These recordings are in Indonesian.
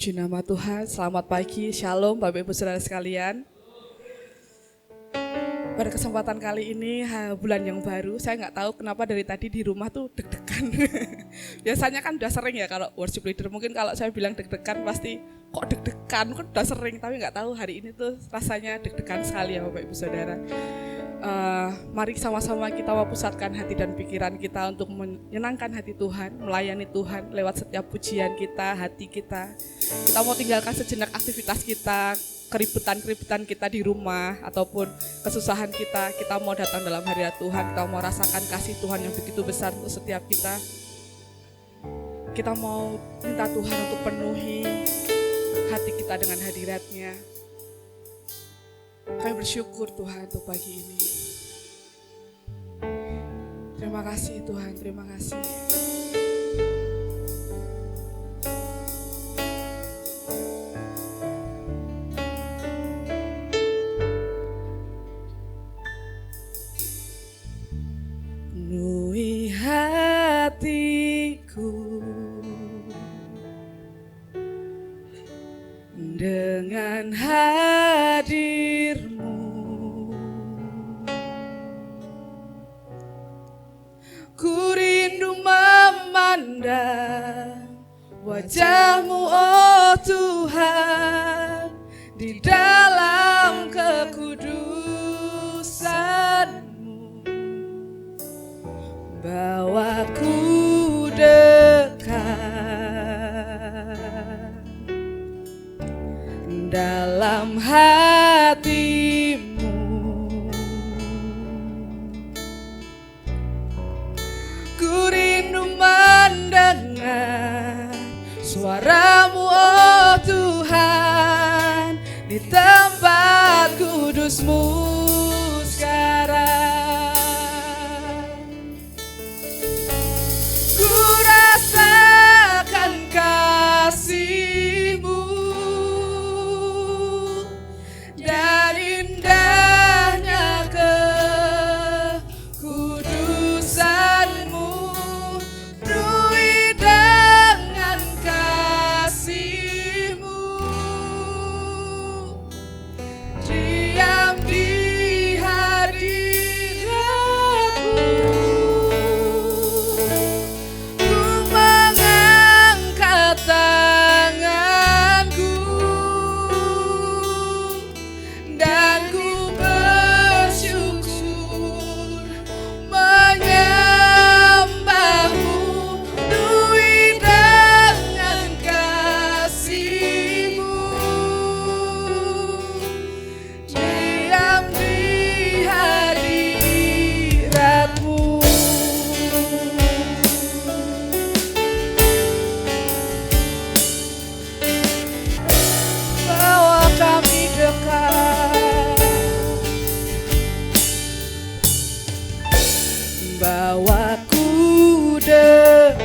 Puji nama Tuhan, selamat pagi, shalom Bapak Ibu Saudara sekalian. Pada kesempatan kali ini, bulan yang baru, saya nggak tahu kenapa dari tadi di rumah tuh deg-degan. Biasanya kan udah sering ya kalau worship leader, mungkin kalau saya bilang deg-degan pasti kok deg-degan, kan udah sering, tapi nggak tahu hari ini tuh rasanya deg-degan sekali ya Bapak Ibu Saudara. Mari sama-sama kita pusatkan hati dan pikiran kita untuk menyenangkan hati Tuhan, melayani Tuhan lewat setiap pujian kita, hati kita. Kita mau tinggalkan sejenak aktivitas kita, keributan-keributan kita di rumah ataupun kesusahan kita mau datang dalam hadirat Tuhan, kita mau rasakan kasih Tuhan yang begitu besar untuk setiap kita. Kita mau minta Tuhan untuk penuhi hati kita dengan hadirat-Nya. Kami bersyukur Tuhan untuk pagi ini. Terima kasih Tuhan, terima kasih. Penuhi hatiku dengan hadir-Mu. Ku rindu memandang wajah-Mu, oh Tuhan, di dalam kekudusan-Mu. Bawaku dekat dalam hati-Mu. Ku rindu mendengar suara-Mu, oh Tuhan, di tempat kudus-Mu sekarang. Ku rasakan kasih-Mu dan indahnya kekudusan-Mu. Penuhi dengan kasih-Mu, diam di hadirat-Mu. Ku mengangkat tanganku dan ku bersyukur menyembah-Mu. Penuhi dengan kasih-Mu, diam di hadirat-Mu. Bawa kami dekat, bawaku dekat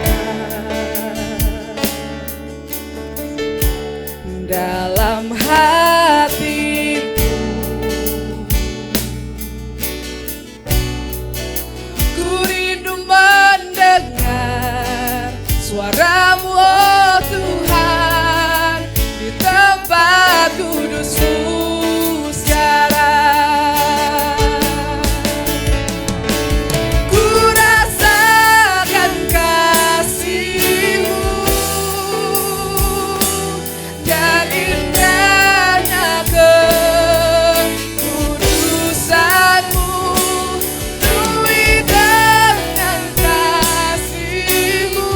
dalam hati-Mu. Ku rindu mendengar suara-Mu, oh Tuhan, di tempat kudus-Mu sekarang. Ku rasakan kasih-Mu dan indahnya kekudusan-Mu. Penuhi dengan kasih-Mu,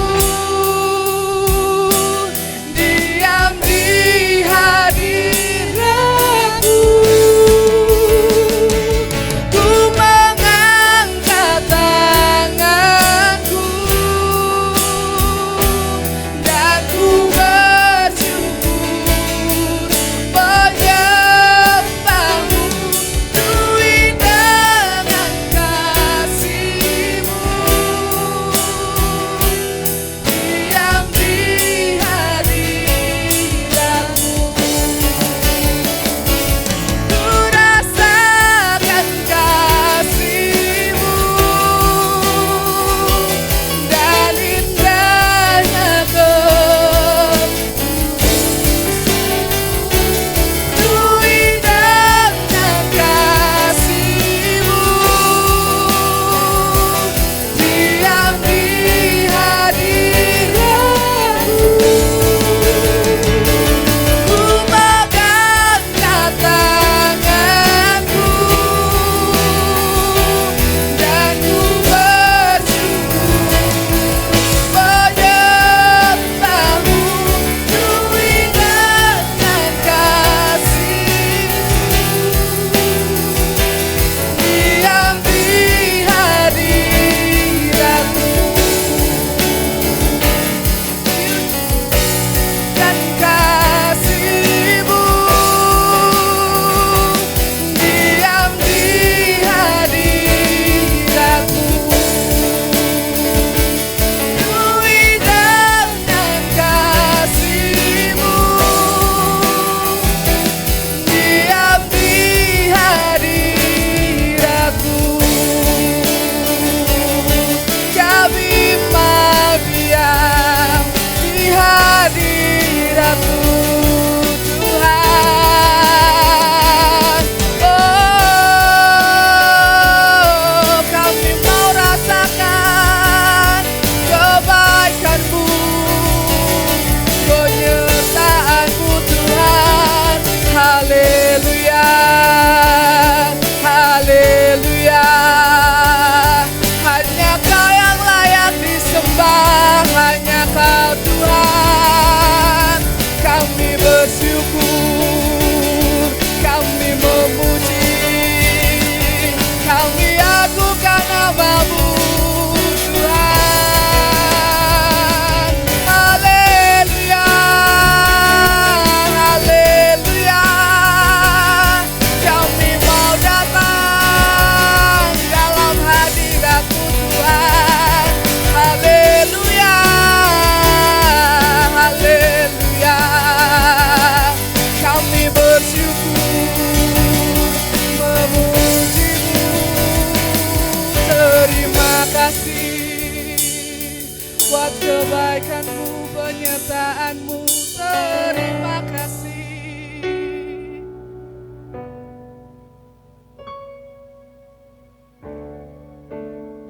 buat kebaikan-Mu, penyertaan-Mu. Terima kasih.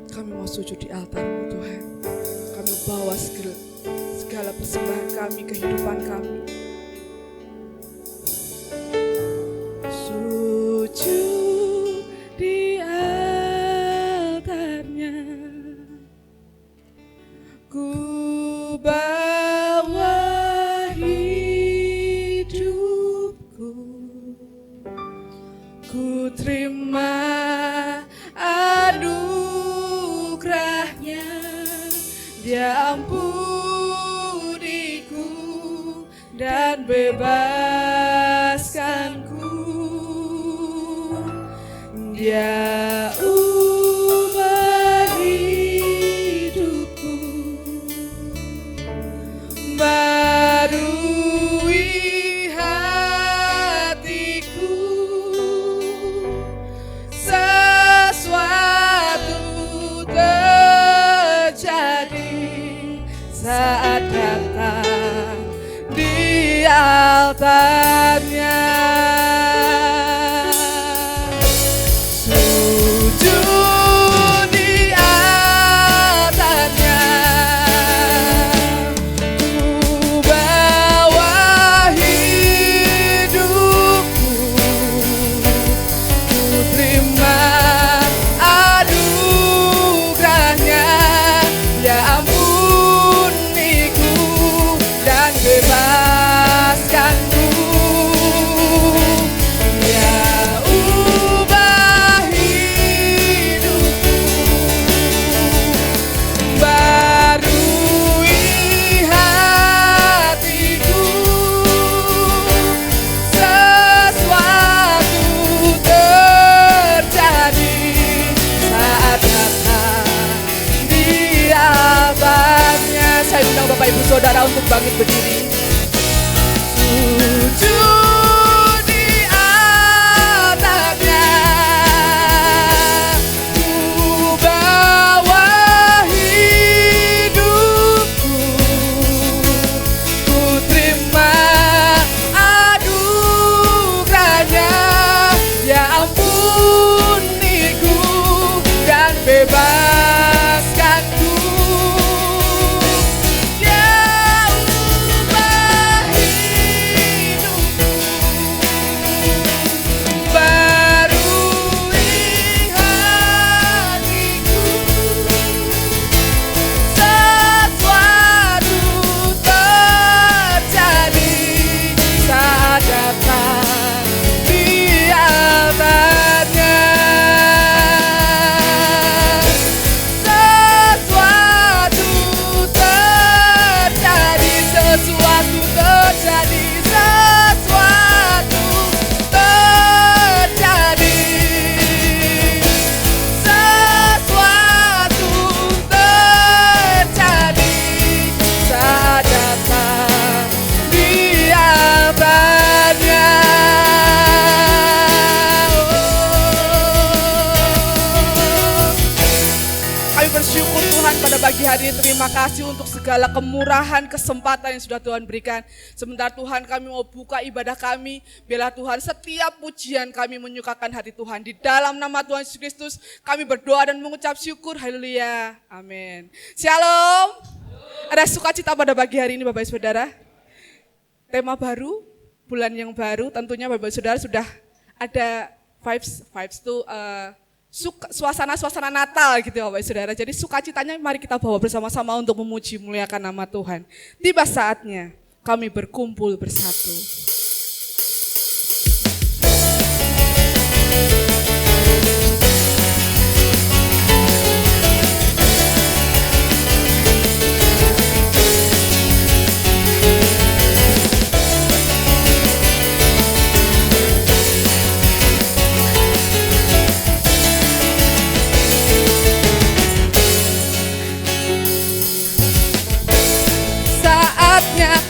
Kami mau sujud di altar-Mu Tuhan. Kami bawa segala persembahan kami, kehidupan kami. Sujud di altar-Nya. Ku bawa hidupku, ku terima anugerah-Nya. Dia ampuniku dan bebaskanku. Dia ubah hidupku, barui hatiku. Sesuatu terjadi saat datang di altar-Nya. Sujud di altar-Nya. Ku bawa hidupku, ku terima anugerah-Nya. Ya ampuniku dan bebaskanku. Ya ubah hidupku, barui hatiku. Sesuatu terjadi saat datang di altar-Nya. Saya undang Bapak Ibu Saudara untuk bangkit berdiri. Sujud di altar-Nya. Ku bawa hidupku, ku terima anugerah-Nya. Ya ampuniku dan bebaskanku. Ya ubah hidupku, barui hatiku. Sesuatu terjadi saat datang di altar-Nya. Sesuatu terjadi, sesuatu terjadi, sesuatu terjadi. Sesuatu terjadi saat datang di altar-Nya. Kami bersyukur Tuhan pada pagi hari ini. Terima kasih untuk segala kemurahan, kesempatan yang sudah Tuhan berikan. Sebentar Tuhan kami mau buka ibadah kami. Biarlah Tuhan setiap pujian kami menyukakan hati Tuhan. Di dalam nama Tuhan Yesus Kristus kami berdoa dan mengucap syukur. Haleluya. Amin. Shalom. Ada sukacita pada pagi hari ini Bapak Ibu Saudara. Tema baru, bulan yang baru. Tentunya Bapak Ibu Saudara sudah ada vibes itu suasana Natal gitu ya Bapak Ibu Saudara. Jadi sukacitanya mari kita bawa bersama-sama untuk memuji muliakan nama Tuhan. Tiba saatnya kami berkumpul bersatu.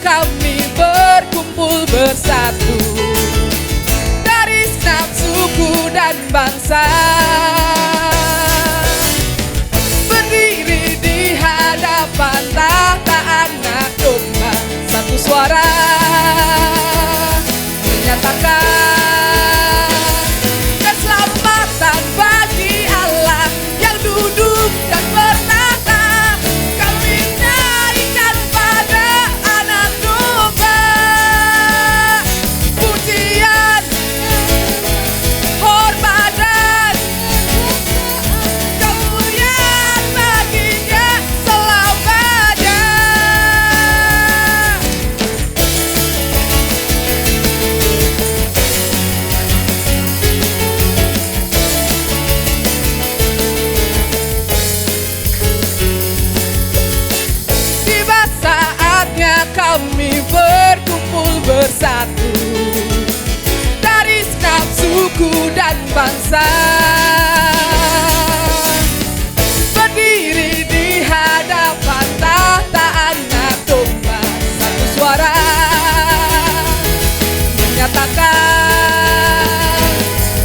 Kami berkumpul bersatu dari segenap suku dan bangsa, berdiri di hadapan kami berkumpul bersatu dari segenap suku dan bangsa, berdiri di hadapan tahta Anak Domba, satu suara menyatakan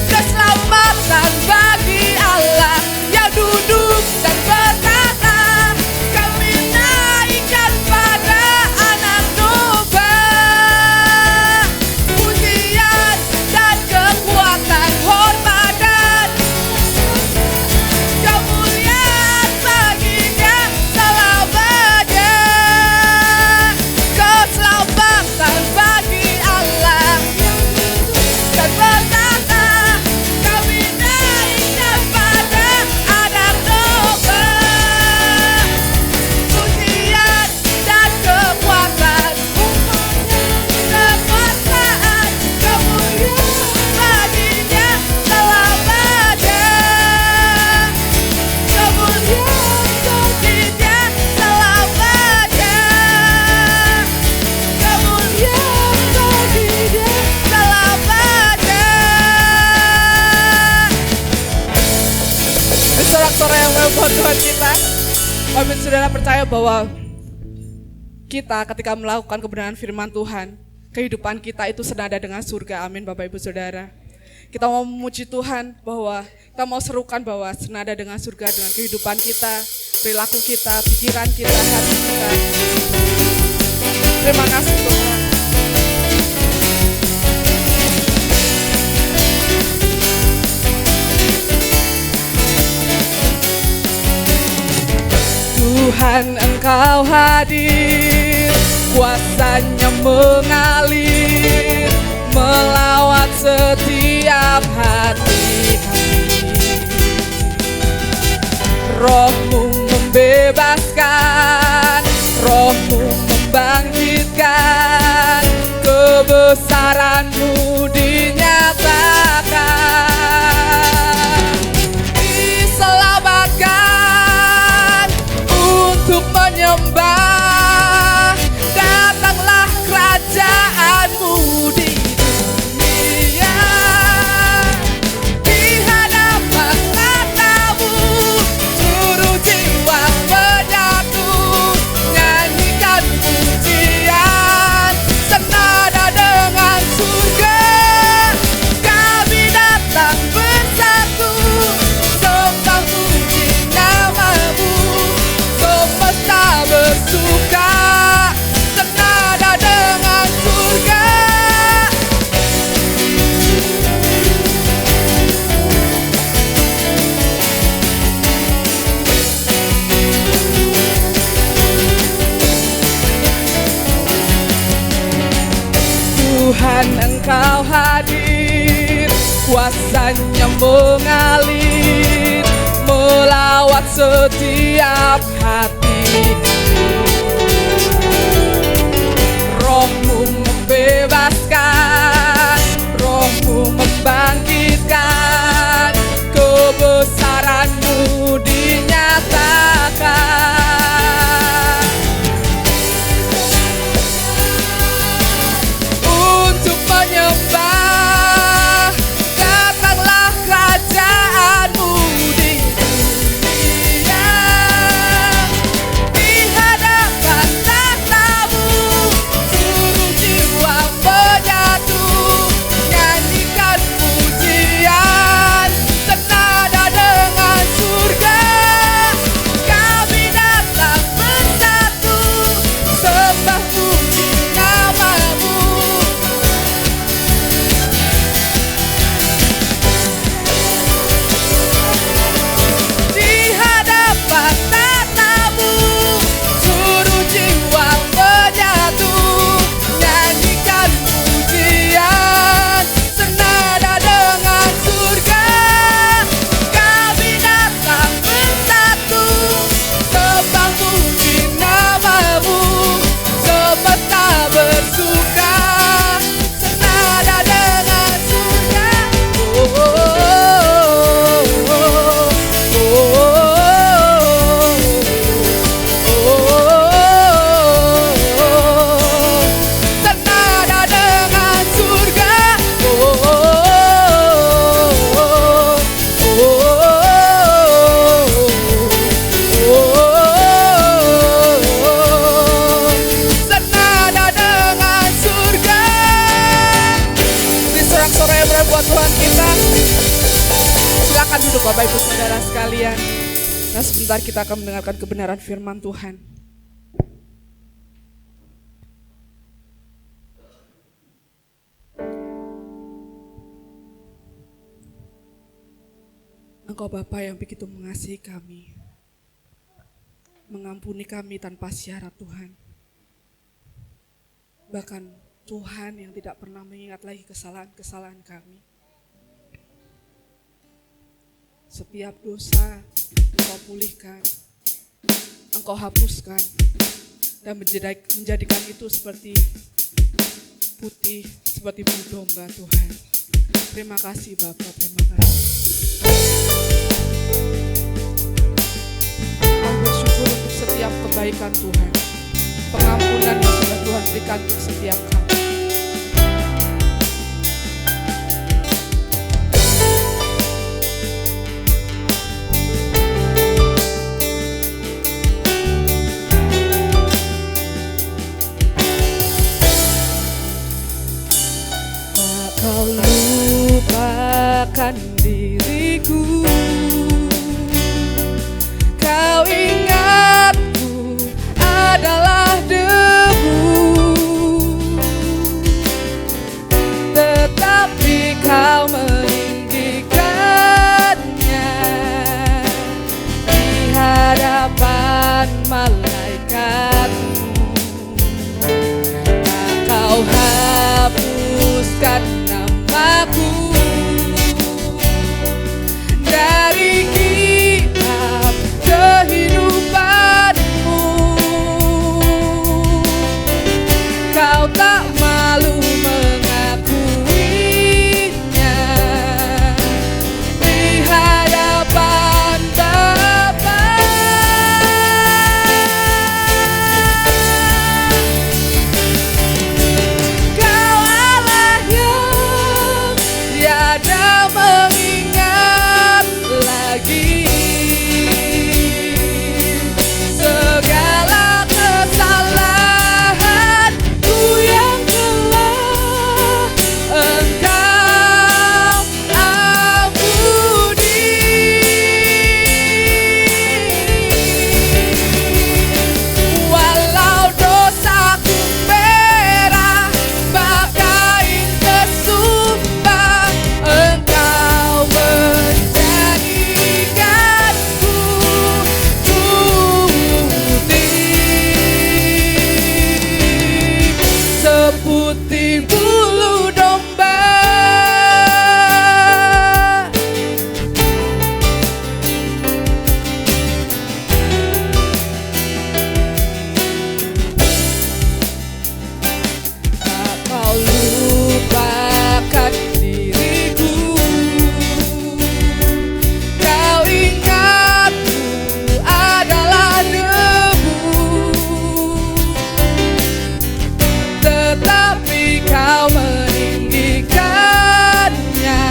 keselamatan bagi Allah yang duduk dan bertata. Kami naikkan pada Anak Domba pujian dan kekuatan, hormat dan kemuliaan baginya selamanya. Keselamatan bagi Allah dan bertata. Kami naikkan pada Anak Domba pujian dan kekuatan, kekuasaan, kemuliaan baginya selamanya. Kemuliaan baginya selamanya. Kemuliaan baginya selamanya. Sorak-sorai yang membuat Tuhan kita, kami saudara percaya bahwa kita ketika melakukan kebenaran firman Tuhan, kehidupan kita itu senada dengan surga. Amin Bapak Ibu Saudara. Kita mau memuji Tuhan bahwa kita mau serukan bahwa senada dengan surga dengan kehidupan kita, perilaku kita, pikiran kita, hati kita. Terima kasih Tuhan. Tuhan Engkau hadir, kuasanya mengalir, melawat setiap hati kami. Roh-Mu membebaskan, Roh-Mu membangkitkan, kebesaran-Mu dinyatakan. Diselamatkan untuk menyembah, datanglah kerajaan-Mu di dunia. Di hadapan tahta-Mu seluruh jiwa menyatu, nyanyikan pujian senada dengan surga. Kami datang bersatu, sembah puji nama-Mu, semesta bersuka senada dengan surga. Tuhan Engkau hadir, kuasanya mengalir, melawat setiap hati. Roh-Mu membebaskan, Roh-Mu membangkitkan, kebesaran-Mu dinyatakan. Untuk menyembah, datanglah kerajaan-Mu di dunia. Di Bapak Ibu Saudara sekalian. Nah, sebentar kita akan mendengarkan kebenaran firman Tuhan. Engkau Bapa yang begitu mengasihi kami, mengampuni kami tanpa syarat Tuhan. Bahkan Tuhan yang tidak pernah mengingat lagi kesalahan-kesalahan kami. Setiap dosa Engkau pulihkan, Engkau hapuskan, dan menjadikan itu seperti putih, seperti bulu domba Tuhan. Terima kasih Bapa, terima kasih. Kami bersyukur untuk setiap kebaikan Tuhan, pengampunan yang sudah Tuhan berikan untuk setiap kami. Kau lupakan diriku, kau ingatku adalah debu, tetapi kau meninggikannya di hadapan malaikatmu. Tak kau hapuskan namaku dari kitab kehidupanmu. Kau tak malu mengakuinya di hadapan Bapa. Kau Allah yang tiada mengingat lagi segala kesalahanku yang telah Engkau ampuni. Walau dosaku merah bakain kesumba, Engkau menjadikanku putih seputih bulu domba. Tak kau lupakan diriku, kau ingatku adalah debu, tetapi kau meninggikannya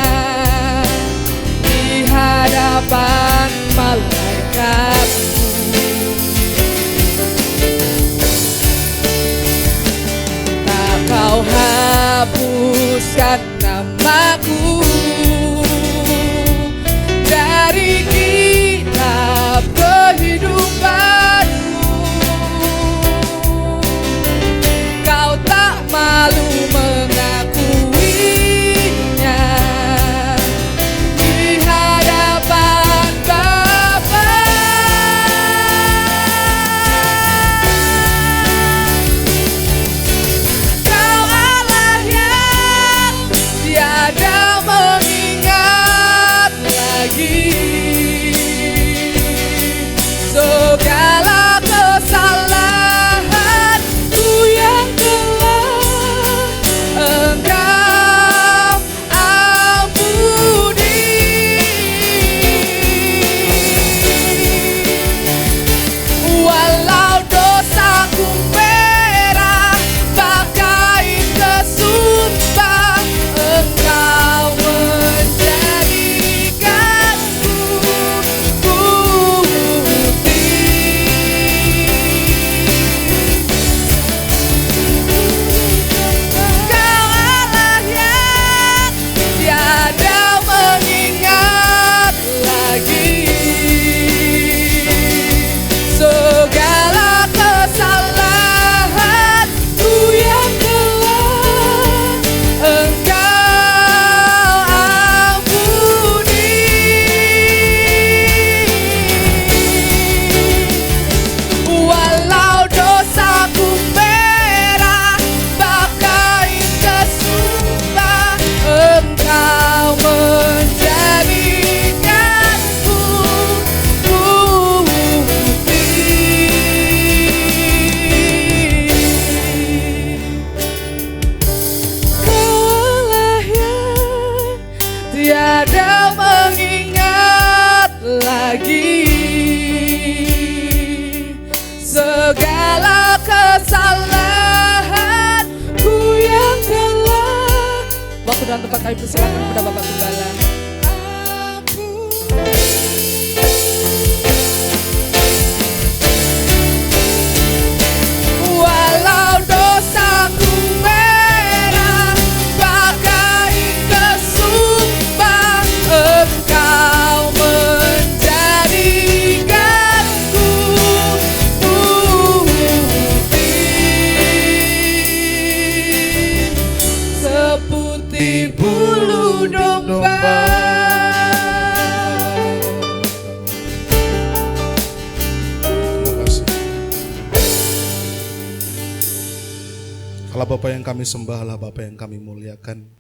di hadapan malaikatmu. Tak kau hapuskan namaku dari kitab kehidupanmu. Kau tak malu mengakuinya di hadapan Bapa. Kau Allah yang Kami persilakan kepada Bapak Gembala. Walau dosaku merah bagai kesumpah, Engkau menjadikanku putih seputih bulu domba. Allah Bapa yang kami sembah, Allah Bapa yang kami muliakan.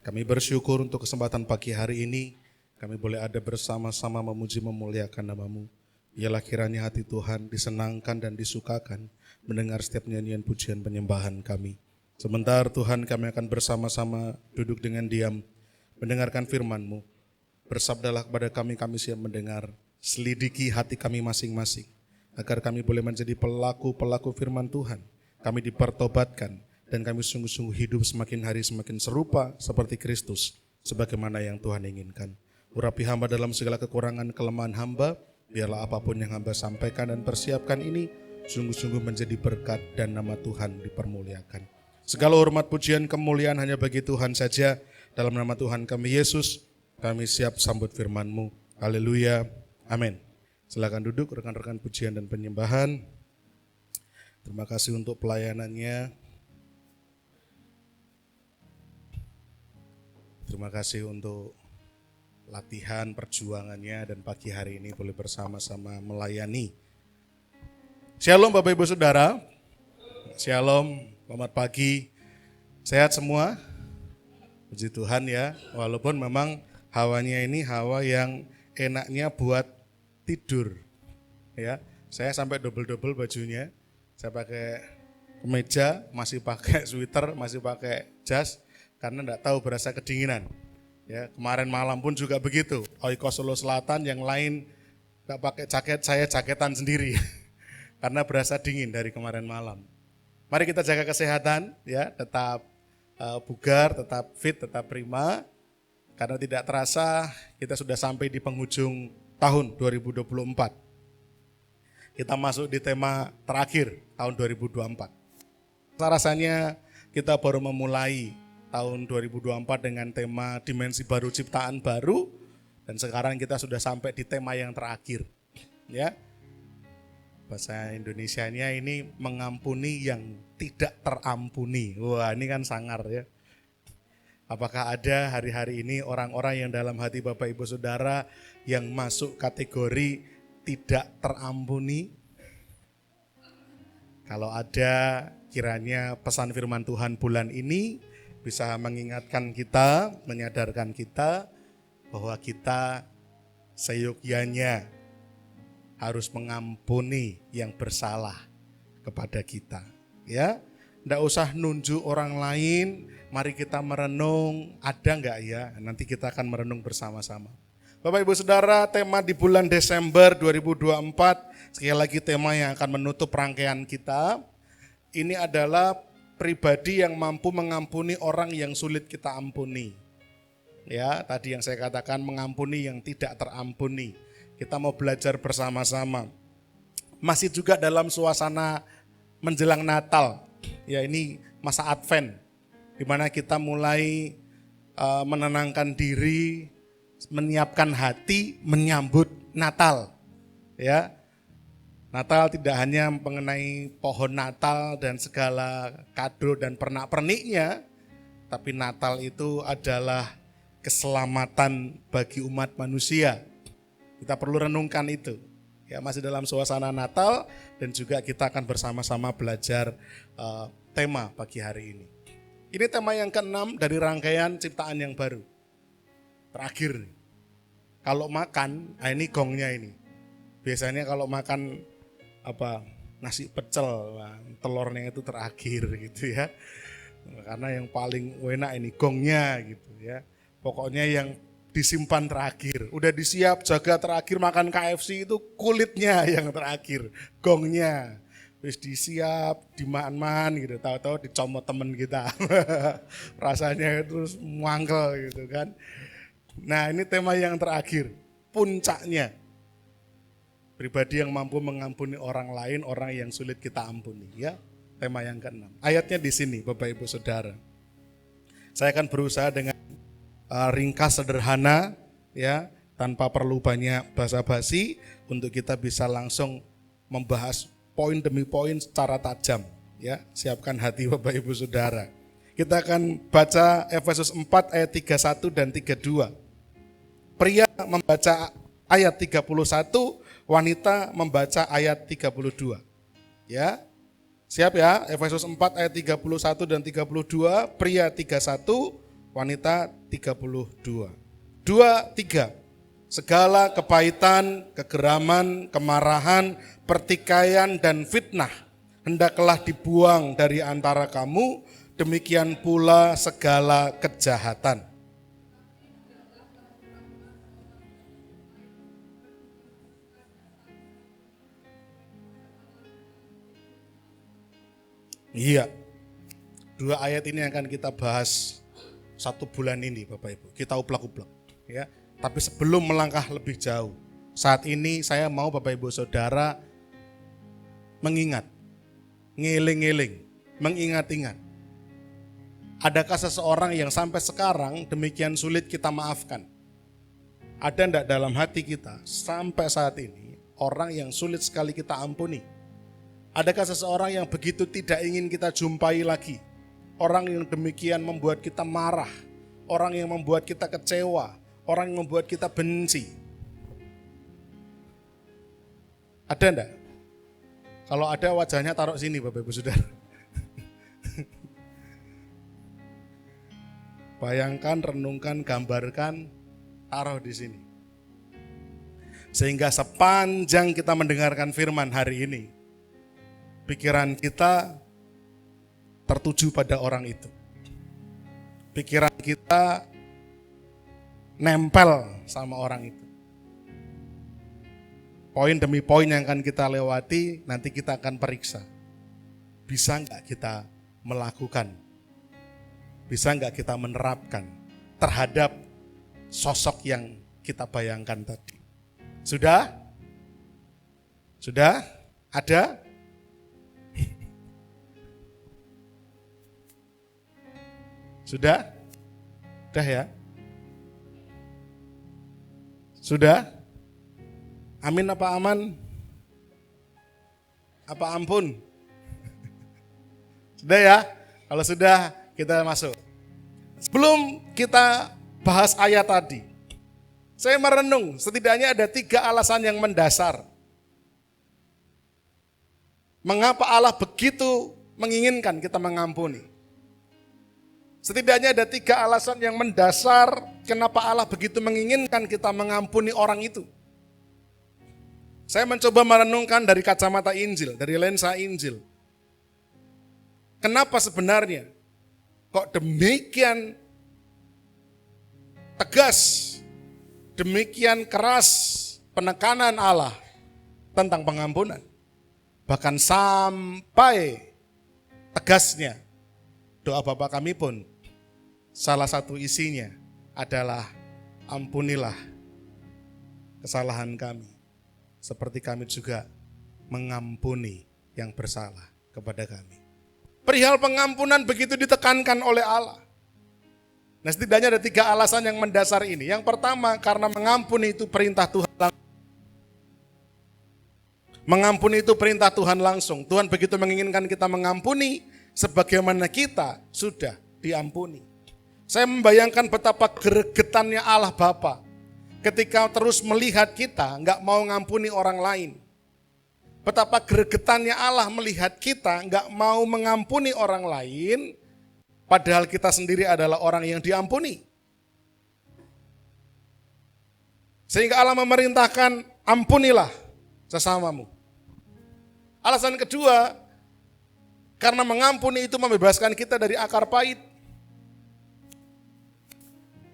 Kami bersyukur untuk kesempatan pagi hari ini. Kami boleh ada bersama-sama memuji memuliakan nama-Mu. Biarlah kiranya hati Tuhan disenangkan dan disukakan mendengar setiap nyanyian pujian penyembahan kami. Sebentar Tuhan kami akan bersama-sama duduk dengan diam, mendengarkan firman-Mu. Bersabdalah kepada kami siap mendengar, selidiki hati kami masing-masing, agar kami boleh menjadi pelaku-pelaku firman Tuhan. Kami dipertobatkan, dan kami sungguh-sungguh hidup semakin hari semakin serupa seperti Kristus, sebagaimana yang Tuhan inginkan. Urapi hamba dalam segala kekurangan kelemahan hamba, biarlah apapun yang hamba sampaikan dan persiapkan ini sungguh-sungguh menjadi berkat dan nama Tuhan dipermuliakan. Segala hormat pujian kemuliaan hanya bagi Tuhan saja. Dalam nama Tuhan kami Yesus, kami siap sambut firman-Mu. Haleluya, amin. Silakan duduk rekan-rekan pujian dan penyembahan. Terima kasih untuk pelayanannya. Terima kasih untuk latihan perjuangannya dan pagi hari ini boleh bersama-sama melayani. Shalom Bapak Ibu Saudara. Shalom, selamat pagi. Sehat semua? Puji Tuhan ya. Walaupun memang hawanya ini hawa yang enaknya buat tidur. Ya, saya sampai double-double bajunya. Saya pakai kemeja, masih pakai sweater, masih pakai jas. Karena enggak tahu berasa kedinginan. Ya, kemarin malam pun juga begitu. Oiko Solo Selatan yang lain enggak pakai jaket, saya jaketan sendiri. Karena berasa dingin dari kemarin malam. Mari kita jaga kesehatan ya, tetap bugar, tetap fit, tetap prima. Karena tidak terasa kita sudah sampai di penghujung tahun 2024. Kita masuk di tema terakhir tahun 2024. Rasanya kita baru memulai tahun 2024 dengan tema dimensi baru, ciptaan baru, dan sekarang kita sudah sampai di tema yang terakhir. Ya, bahasa Indonesianya ini mengampuni yang tidak terampuni. Wah, ini kan sangar ya. Apakah ada hari-hari ini orang-orang yang dalam hati Bapak Ibu Saudara yang masuk kategori tidak terampuni? Kalau ada, kiranya pesan firman Tuhan bulan ini bisa mengingatkan kita, menyadarkan kita bahwa kita seyogyanya harus mengampuni yang bersalah kepada kita. Ya, enggak usah nunjuk orang lain, mari kita merenung, ada enggak ya? Nanti kita akan merenung bersama-sama. Bapak Ibu Saudara, tema di bulan Desember 2024, sekali lagi tema yang akan menutup rangkaian kita, ini adalah pribadi yang mampu mengampuni orang yang sulit kita ampuni. Ya, tadi yang saya katakan mengampuni yang tidak terampuni. Kita mau belajar bersama-sama. Masih juga dalam suasana menjelang Natal. Ya, ini masa Advent, di mana kita mulai menenangkan diri, menyiapkan hati, menyambut Natal. Ya, Natal tidak hanya mengenai pohon Natal dan segala kado dan pernak-perniknya, tapi Natal itu adalah keselamatan bagi umat manusia. Kita perlu renungkan itu. Ya, masih dalam suasana Natal dan juga kita akan bersama-sama belajar tema pagi hari ini. Ini tema yang ke-6 dari rangkaian ciptaan yang baru. Terakhir nih. Kalau makan, ini gongnya ini. Biasanya kalau makan nasi pecel, telurnya itu terakhir gitu ya. Karena yang paling enak ini gongnya gitu ya. Pokoknya yang disimpan terakhir. Udah disiap jaga terakhir, makan KFC itu kulitnya yang terakhir, gongnya. wis disiap, diman-man gitu, tahu-tahu dicomot temen kita. Rasanya terus mangkel gitu kan. Nah, ini tema yang terakhir, puncaknya. Pribadi yang mampu mengampuni orang lain, orang yang sulit kita ampuni, ya. Tema yang ke-6. Ayatnya di sini, Bapak Ibu Saudara. Saya akan berusaha dengan ringkas sederhana, ya, tanpa perlu banyak basa-basi untuk kita bisa langsung membahas poin demi poin secara tajam, ya. Siapkan hati Bapak Ibu Saudara. Kita akan baca Efesus 4 ayat 31 dan 32. Pria membaca ayat 31, wanita membaca ayat 32. Ya. Siap ya? Efesus 4 ayat 31 dan 32, pria 31, wanita 32. 2, 3. Segala kepahitan, kegeraman, kemarahan, pertikaian dan fitnah hendaklah dibuang dari antara kamu, demikian pula segala kejahatan. Iya, 2 ayat ini akan kita bahas 1 bulan ini Bapak Ibu. Kita uplak-uplak, ya. Tapi sebelum melangkah lebih jauh, saat ini saya mau Bapak Ibu Saudara mengingat, ngiling-ngiling, mengingat-ingat. Adakah seseorang yang sampai sekarang demikian sulit kita maafkan? Ada enggak dalam hati kita sampai saat ini orang yang sulit sekali kita ampuni? Adakah seseorang yang begitu tidak ingin kita jumpai lagi? Orang yang demikian membuat kita marah, orang yang membuat kita kecewa, orang yang membuat kita benci. Ada enggak? Kalau ada wajahnya taruh sini Bapak Ibu Saudara. Bayangkan, renungkan, gambarkan, taruh di sini. Sehingga sepanjang kita mendengarkan firman hari ini, pikiran kita tertuju pada orang itu. Pikiran kita nempel sama orang itu. Poin demi poin yang akan kita lewati, nanti kita akan periksa. Bisa enggak kita melakukan? Bisa enggak kita menerapkan terhadap sosok yang kita bayangkan tadi? Sudah? Sudah? Ada? Sudah? Sudah ya? Sudah? Amin apa aman? Apa ampun? Sudah ya? Kalau sudah, kita masuk. Sebelum kita bahas ayat tadi, saya merenung setidaknya ada 3 alasan yang mendasar. Mengapa Allah begitu menginginkan kita mengampuni? Setidaknya ada 3 alasan yang mendasar kenapa Allah begitu menginginkan kita mengampuni orang itu. Saya mencoba merenungkan dari kacamata Injil, dari lensa Injil. Kenapa sebenarnya kok demikian tegas, demikian keras penekanan Allah tentang pengampunan? Bahkan sampai tegasnya doa Bapa kami pun salah satu isinya adalah ampunilah kesalahan kami, seperti kami juga mengampuni yang bersalah kepada kami. Perihal pengampunan begitu ditekankan oleh Allah. Nah, setidaknya ada 3 alasan yang mendasar ini. Yang pertama, karena mengampuni itu perintah Tuhan langsung. Mengampuni itu perintah Tuhan langsung. Tuhan begitu menginginkan kita mengampuni sebagaimana kita sudah diampuni. Saya membayangkan betapa gregetannya Allah Bapa ketika terus melihat kita nggak mau ngampuni orang lain. Betapa gregetannya Allah melihat kita nggak mau mengampuni orang lain, padahal kita sendiri adalah orang yang diampuni. Sehingga Allah memerintahkan, ampunilah sesamamu. Alasan kedua, karena mengampuni itu membebaskan kita dari akar pahit.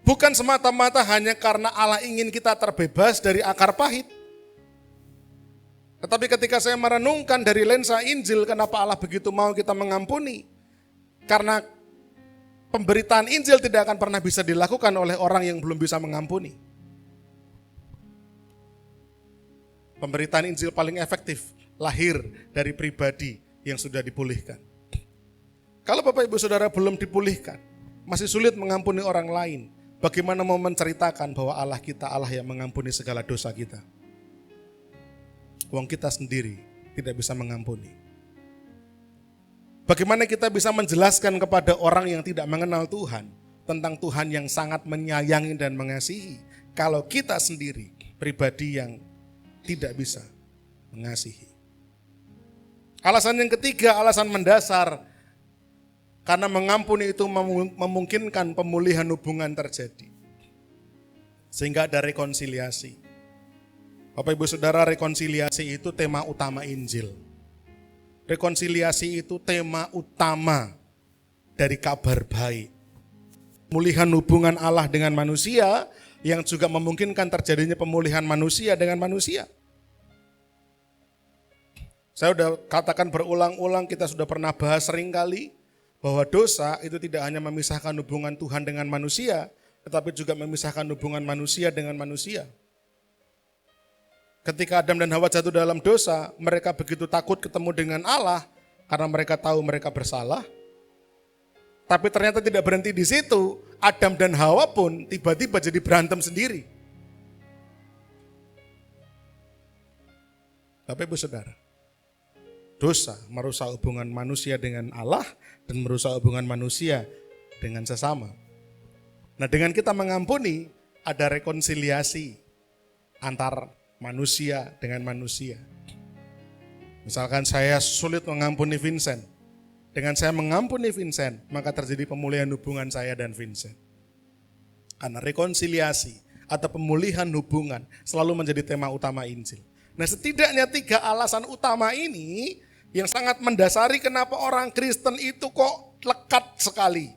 Bukan semata-mata hanya karena Allah ingin kita terbebas dari akar pahit. Tetapi ketika saya merenungkan dari lensa Injil, kenapa Allah begitu mau kita mengampuni? Karena pemberitaan Injil tidak akan pernah bisa dilakukan oleh orang yang belum bisa mengampuni. Pemberitaan Injil paling efektif lahir dari pribadi yang sudah dipulihkan. Kalau Bapak Ibu Saudara belum dipulihkan, masih sulit mengampuni orang lain, bagaimana mau menceritakan bahwa Allah kita Allah yang mengampuni segala dosa kita? Wong kita sendiri tidak bisa mengampuni. Bagaimana kita bisa menjelaskan kepada orang yang tidak mengenal Tuhan tentang Tuhan yang sangat menyayangi dan mengasihi, kalau kita sendiri pribadi yang tidak bisa mengasihi? Alasan yang ketiga, alasan mendasar, karena mengampuni itu memungkinkan pemulihan hubungan terjadi, sehingga ada rekonsiliasi. Bapak Ibu Saudara, rekonsiliasi itu tema utama Injil. Rekonsiliasi itu tema utama dari kabar baik. Pemulihan hubungan Allah dengan manusia yang juga memungkinkan terjadinya pemulihan manusia dengan manusia. Saya sudah katakan berulang-ulang, kita sudah pernah bahas sering kali bahwa dosa itu tidak hanya memisahkan hubungan Tuhan dengan manusia, tetapi juga memisahkan hubungan manusia dengan manusia. Ketika Adam dan Hawa jatuh dalam dosa, mereka begitu takut ketemu dengan Allah karena mereka tahu mereka bersalah. Tapi ternyata tidak berhenti di situ, Adam dan Hawa pun tiba-tiba jadi berantem sendiri. Bapak Ibu Saudara, dosa merusak hubungan manusia dengan Allah dan merusak hubungan manusia dengan sesama. Nah, dengan kita mengampuni, ada rekonsiliasi antar manusia dengan manusia. Misalkan saya sulit mengampuni Vincent. Dengan saya mengampuni Vincent, maka terjadi pemulihan hubungan saya dan Vincent. Karena rekonsiliasi atau pemulihan hubungan selalu menjadi tema utama Injil. Nah, setidaknya 3 alasan utama ini yang sangat mendasari kenapa orang Kristen itu kok lekat sekali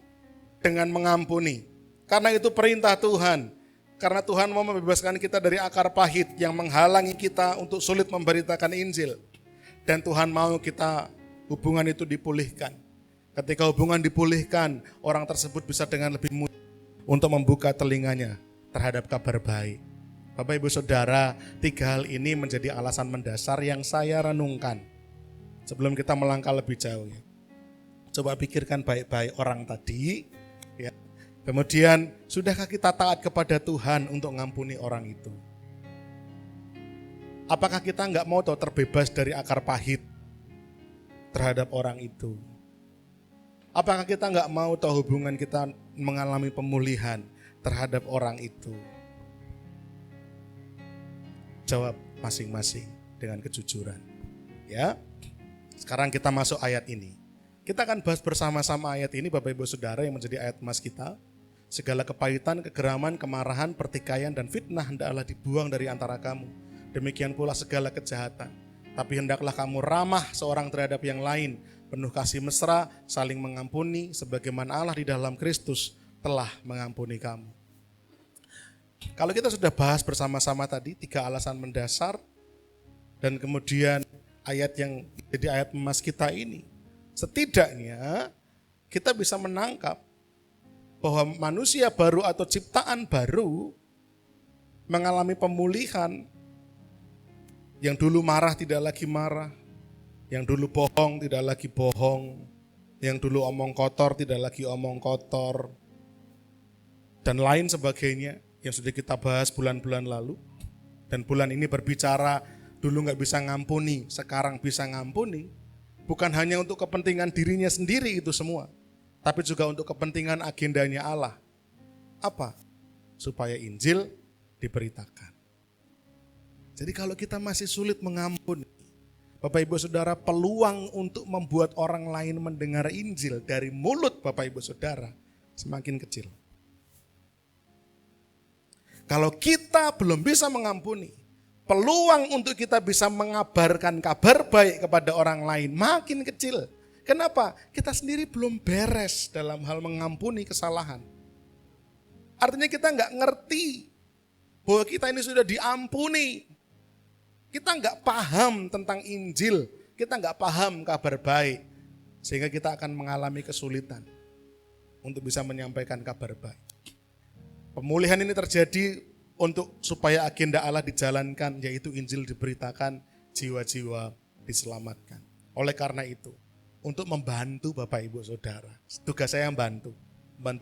dengan mengampuni. Karena itu perintah Tuhan. Karena Tuhan mau membebaskan kita dari akar pahit yang menghalangi kita untuk sulit memberitakan Injil. Dan Tuhan mau kita hubungan itu dipulihkan. Ketika hubungan dipulihkan, orang tersebut bisa dengan lebih mudah untuk membuka telinganya terhadap kabar baik. Bapak Ibu Saudara, 3 hal ini menjadi alasan mendasar yang saya renungkan. Sebelum kita melangkah lebih jauh, ya. Coba pikirkan baik-baik orang tadi, ya. Kemudian, sudahkah kita taat kepada Tuhan untuk mengampuni orang itu? Apakah kita nggak mau terbebas dari akar pahit terhadap orang itu? Apakah kita nggak mau hubungan kita mengalami pemulihan terhadap orang itu? Jawab masing-masing dengan kejujuran. Ya. Sekarang kita masuk ayat ini. Kita akan bahas bersama-sama ayat ini, Bapak Ibu Saudara, yang menjadi ayat emas kita. Segala kepahitan, kegeraman, kemarahan, pertikaian, dan fitnah hendaklah dibuang dari antara kamu. Demikian pula segala kejahatan. Tapi hendaklah kamu ramah seorang terhadap yang lain, penuh kasih mesra, saling mengampuni, sebagaimana Allah di dalam Kristus telah mengampuni kamu. Kalau kita sudah bahas bersama-sama tadi 3 alasan mendasar, dan kemudian ayat yang jadi ayat emas kita ini, setidaknya kita bisa menangkap bahwa manusia baru atau ciptaan baru mengalami pemulihan. Yang dulu marah tidak lagi marah, yang dulu bohong tidak lagi bohong, yang dulu omong kotor tidak lagi omong kotor, dan lain sebagainya yang sudah kita bahas bulan-bulan lalu. Dan bulan ini berbicara dulu gak bisa ngampuni, sekarang bisa ngampuni. Bukan hanya untuk kepentingan dirinya sendiri itu semua, tapi juga untuk kepentingan agendanya Allah. Apa? Supaya Injil diberitakan. Jadi kalau kita masih sulit mengampuni, Bapak Ibu Saudara, peluang untuk membuat orang lain mendengar Injil dari mulut Bapak Ibu Saudara semakin kecil. Kalau kita belum bisa mengampuni, peluang untuk kita bisa mengabarkan kabar baik kepada orang lain makin kecil. Kenapa? Kita sendiri belum beres dalam hal mengampuni kesalahan. Artinya kita nggak ngerti bahwa kita ini sudah diampuni. Kita nggak paham tentang Injil, kita nggak paham kabar baik, sehingga kita akan mengalami kesulitan untuk bisa menyampaikan kabar baik. Pemulihan ini terjadi untuk supaya agenda Allah dijalankan, yaitu Injil diberitakan, jiwa-jiwa diselamatkan. Oleh karena itu, untuk membantu Bapak Ibu Saudara, tugas saya membantu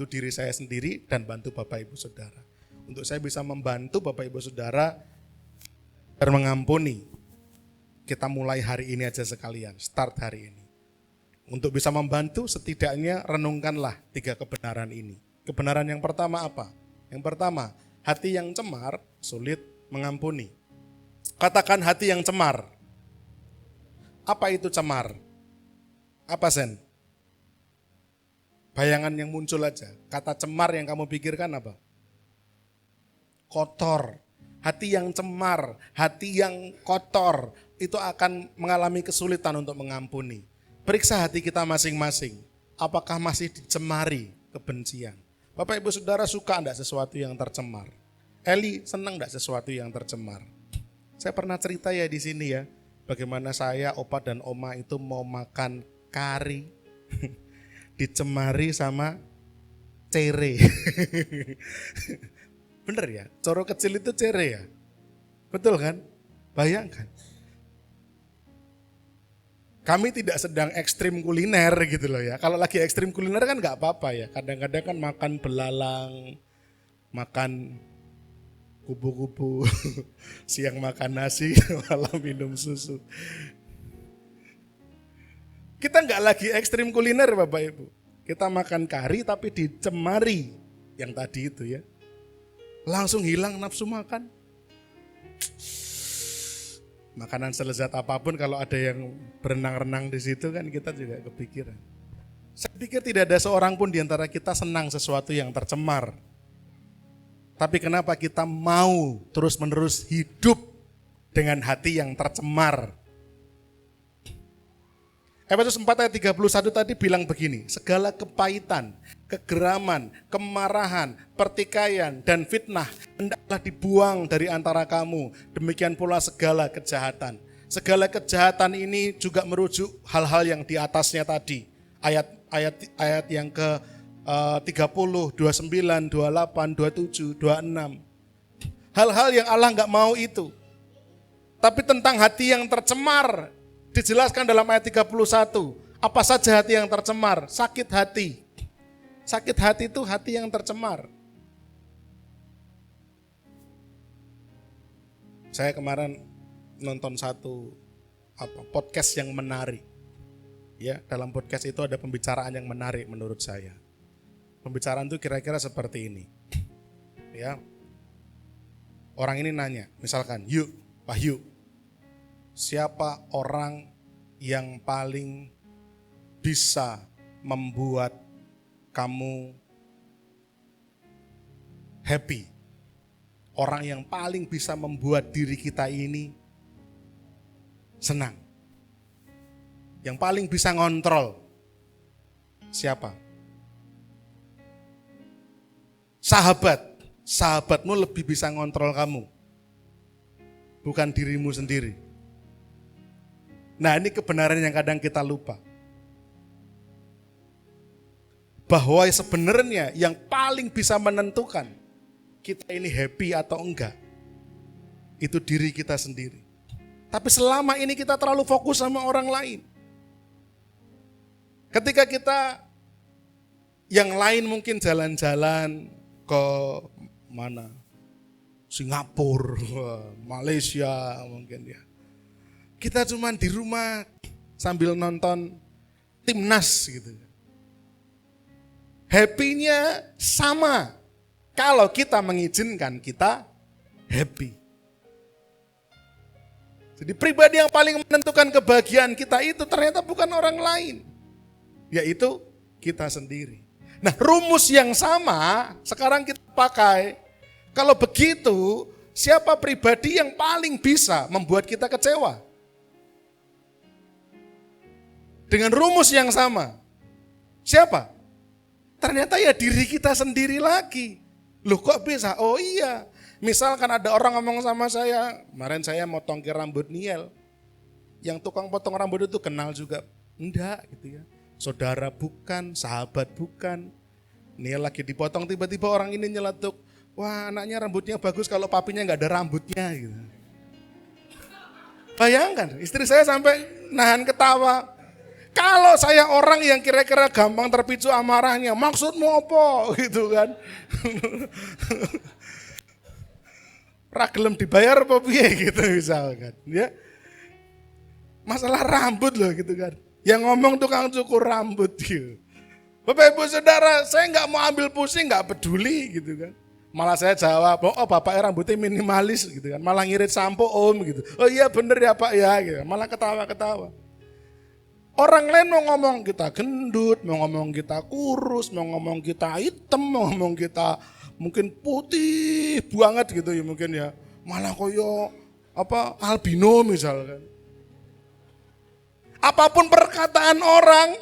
diri saya sendiri dan bantu Bapak Ibu Saudara. Untuk saya bisa membantu Bapak Ibu Saudara dan mengampuni, kita mulai hari ini aja sekalian, start hari ini. Untuk bisa membantu, setidaknya renungkanlah 3 kebenaran ini. Kebenaran yang pertama apa? Yang pertama, hati yang cemar sulit mengampuni. Katakan hati yang cemar. Apa itu cemar? Apa Sen? Bayangan yang muncul aja. Kata cemar yang kamu pikirkan apa? Kotor. Hati yang cemar, hati yang kotor, itu akan mengalami kesulitan untuk mengampuni. Periksa hati kita masing-masing. Apakah masih dicemari kebencian? Bapak Ibu Saudara suka enggak sesuatu yang tercemar? Eli senang enggak sesuatu yang tercemar? Saya pernah cerita ya di sini ya, bagaimana saya, opa dan oma itu mau makan kari dicemari sama cere. Bener ya, coro kecil itu cere ya. Betul kan? Bayangkan. Kami tidak sedang ekstrim kuliner gitu loh ya. Kalau lagi ekstrim kuliner kan gak apa-apa ya. Kadang-kadang kan makan belalang, makan kubu-kubu, siang makan nasi, malam minum susu. Kita gak lagi ekstrim kuliner Bapak Ibu. Kita makan kari tapi dicemari yang tadi itu ya. Langsung hilang nafsu makan. Makanan selezat apapun kalau ada yang berenang-renang di situ kan kita juga kepikiran. Saya pikir tidak ada seorang pun di antara kita senang sesuatu yang tercemar. Tapi kenapa kita mau terus-menerus hidup dengan hati yang tercemar? Efesus 4 ayat 31 tadi bilang begini, segala kepahitan, kegeraman, kemarahan, pertikaian, dan fitnah hendaklah dibuang dari antara kamu. Demikian pula segala kejahatan. Segala kejahatan ini juga merujuk hal-hal yang di atasnya tadi. Ayat yang ke 30, 29, 28, 27, 26. Hal-hal yang Allah enggak mau itu. Tapi tentang hati yang tercemar, dijelaskan dalam ayat 31. Apa saja hati yang tercemar? Sakit hati. Sakit hati itu hati yang tercemar. Saya kemarin nonton satu podcast yang menarik. Ya, dalam podcast itu ada pembicaraan yang menarik menurut saya. Pembicaraan itu kira-kira seperti ini. Ya. Orang ini nanya, misalkan, Wahyu, siapa orang yang paling bisa membuat kamu happy? Orang yang paling bisa membuat diri kita ini senang. Yang paling bisa ngontrol. Siapa? Sahabatmu lebih bisa ngontrol kamu. Bukan dirimu sendiri. Nah, ini kebenaran yang kadang kita lupa. Bahwa sebenarnya yang paling bisa menentukan kita ini happy atau enggak, itu diri kita sendiri. Tapi selama ini kita terlalu fokus sama orang lain. Ketika kita, yang lain mungkin jalan-jalan ke mana? Singapura, Malaysia mungkin ya. Kita cuma di rumah sambil nonton timnas gitu. Happy-nya sama kalau kita mengizinkan kita happy. Jadi pribadi yang paling menentukan kebahagiaan kita itu ternyata bukan orang lain, yaitu kita sendiri. Nah, rumus yang sama sekarang kita pakai. Kalau begitu, siapa pribadi yang paling bisa membuat kita kecewa? Dengan rumus yang sama. Siapa? Ternyata ya diri kita sendiri lagi. Loh kok bisa? Oh iya, Misalkan ada orang ngomong sama saya, kemarin saya motong ke rambut Niel. Yang tukang potong rambut itu kenal juga. Enggak gitu ya. Saudara bukan, sahabat bukan. Niel lagi dipotong, tiba-tiba orang ini nyeletuk, wah anaknya rambutnya bagus kalau papinya nggak ada rambutnya gitu. Bayangkan, istri saya sampai nahan ketawa. Kalau saya orang yang kira-kira gampang terpicu amarahnya, maksudmu apa gitu kan. Ragelem dibayar apa piye gitu misalkan, ya. Masalah rambut loh gitu kan. Yang ngomong tukang cukur rambut gitu. Bapak Ibu Saudara, saya nggak mau ambil pusing, nggak peduli gitu kan. Malah saya jawab, oh bapaknya rambutnya minimalis gitu kan. Malah ngirit sampo om gitu. Oh iya bener ya Pak ya gitu. Malah ketawa-ketawa. Orang lain mau ngomong kita gendut, mau ngomong kita kurus, mau ngomong kita hitam, mau ngomong kita mungkin putih banget gitu ya mungkin ya. Malah koyo albino misalkan. Apapun perkataan orang,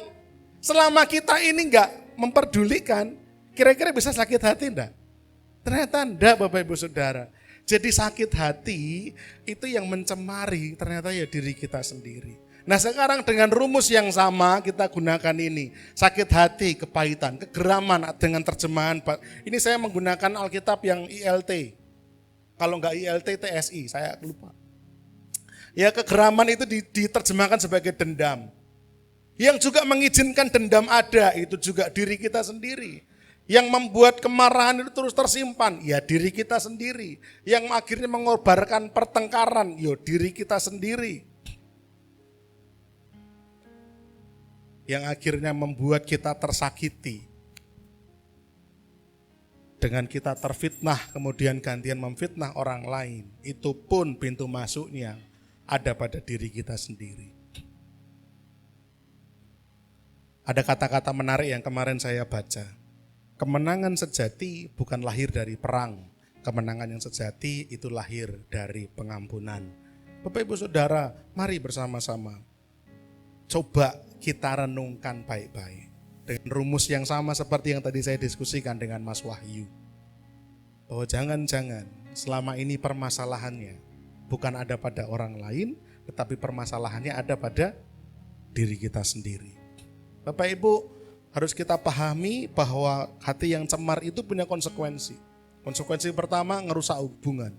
selama kita ini enggak memperdulikan, kira-kira bisa sakit hati enggak? Ternyata enggak Bapak Ibu Saudara. Jadi sakit hati itu yang mencemari ternyata ya diri kita sendiri. Nah sekarang dengan rumus yang sama kita gunakan ini. Sakit hati, kepahitan, kegeraman dengan terjemahan. Ini saya menggunakan Alkitab yang ILT. Kalau enggak ILT, TSI, saya lupa. Ya kegeraman itu diterjemahkan sebagai dendam. Yang juga mengizinkan dendam ada itu juga diri kita sendiri. Yang membuat kemarahan itu terus tersimpan, ya diri kita sendiri. Yang akhirnya mengobarkan pertengkaran, ya diri kita sendiri. Yang akhirnya membuat kita tersakiti. Dengan kita terfitnah, kemudian gantian memfitnah orang lain. Itu pun pintu masuknya ada pada diri kita sendiri. Ada kata-kata menarik yang kemarin saya baca. Kemenangan sejati bukan lahir dari perang. Kemenangan yang sejati itu lahir dari pengampunan. Bapak Ibu Saudara, mari bersama-sama coba kita renungkan baik-baik. Dengan rumus yang sama seperti yang tadi saya diskusikan dengan Mas Wahyu. Bahwa jangan-jangan selama ini permasalahannya bukan ada pada orang lain, tetapi permasalahannya ada pada diri kita sendiri. Bapak Ibu, harus kita pahami bahwa hati yang cemar itu punya konsekuensi. Konsekuensi pertama, ngerusak hubungan.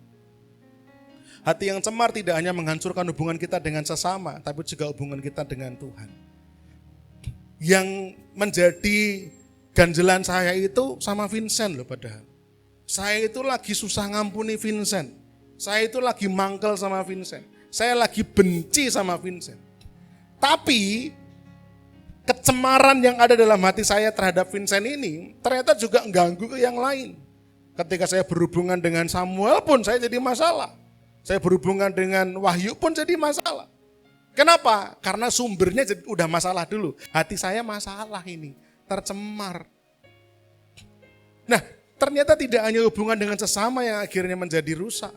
Hati yang cemar tidak hanya menghancurkan hubungan kita dengan sesama, tapi juga hubungan kita dengan Tuhan. Yang menjadi ganjelan saya itu sama Vincent loh padahal. Saya itu lagi susah ngampuni Vincent. Saya itu lagi mangkel sama Vincent. Saya lagi benci sama Vincent. Tapi kecemaran yang ada dalam hati saya terhadap Vincent ini ternyata juga mengganggu ke yang lain. Ketika saya berhubungan dengan Samuel pun saya jadi masalah. Saya berhubungan dengan Wahyu pun jadi masalah. Kenapa? Karena sumbernya udah masalah dulu. Hati saya masalah ini, tercemar. Nah, ternyata tidak hanya hubungan dengan sesama yang akhirnya menjadi rusak.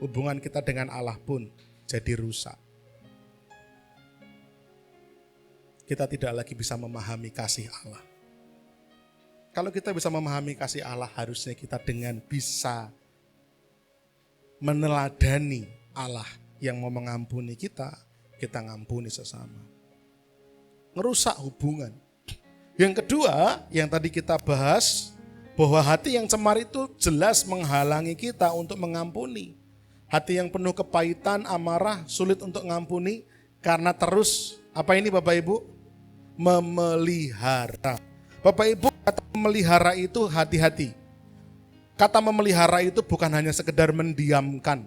Hubungan kita dengan Allah pun jadi rusak. Kita tidak lagi bisa memahami kasih Allah. Kalau kita bisa memahami kasih Allah, harusnya kita dengan bisa meneladani Allah yang mau mengampuni kita ngampuni sesama. Ngerusak hubungan. Yang kedua, yang tadi kita bahas, bahwa hati yang cemar itu jelas menghalangi kita untuk mengampuni. Hati yang penuh kepahitan, amarah, sulit untuk mengampuni karena terus, apa ini Bapak Ibu? Memelihara. Bapak Ibu, kata memelihara itu hati-hati. Kata memelihara itu bukan hanya sekedar mendiamkan.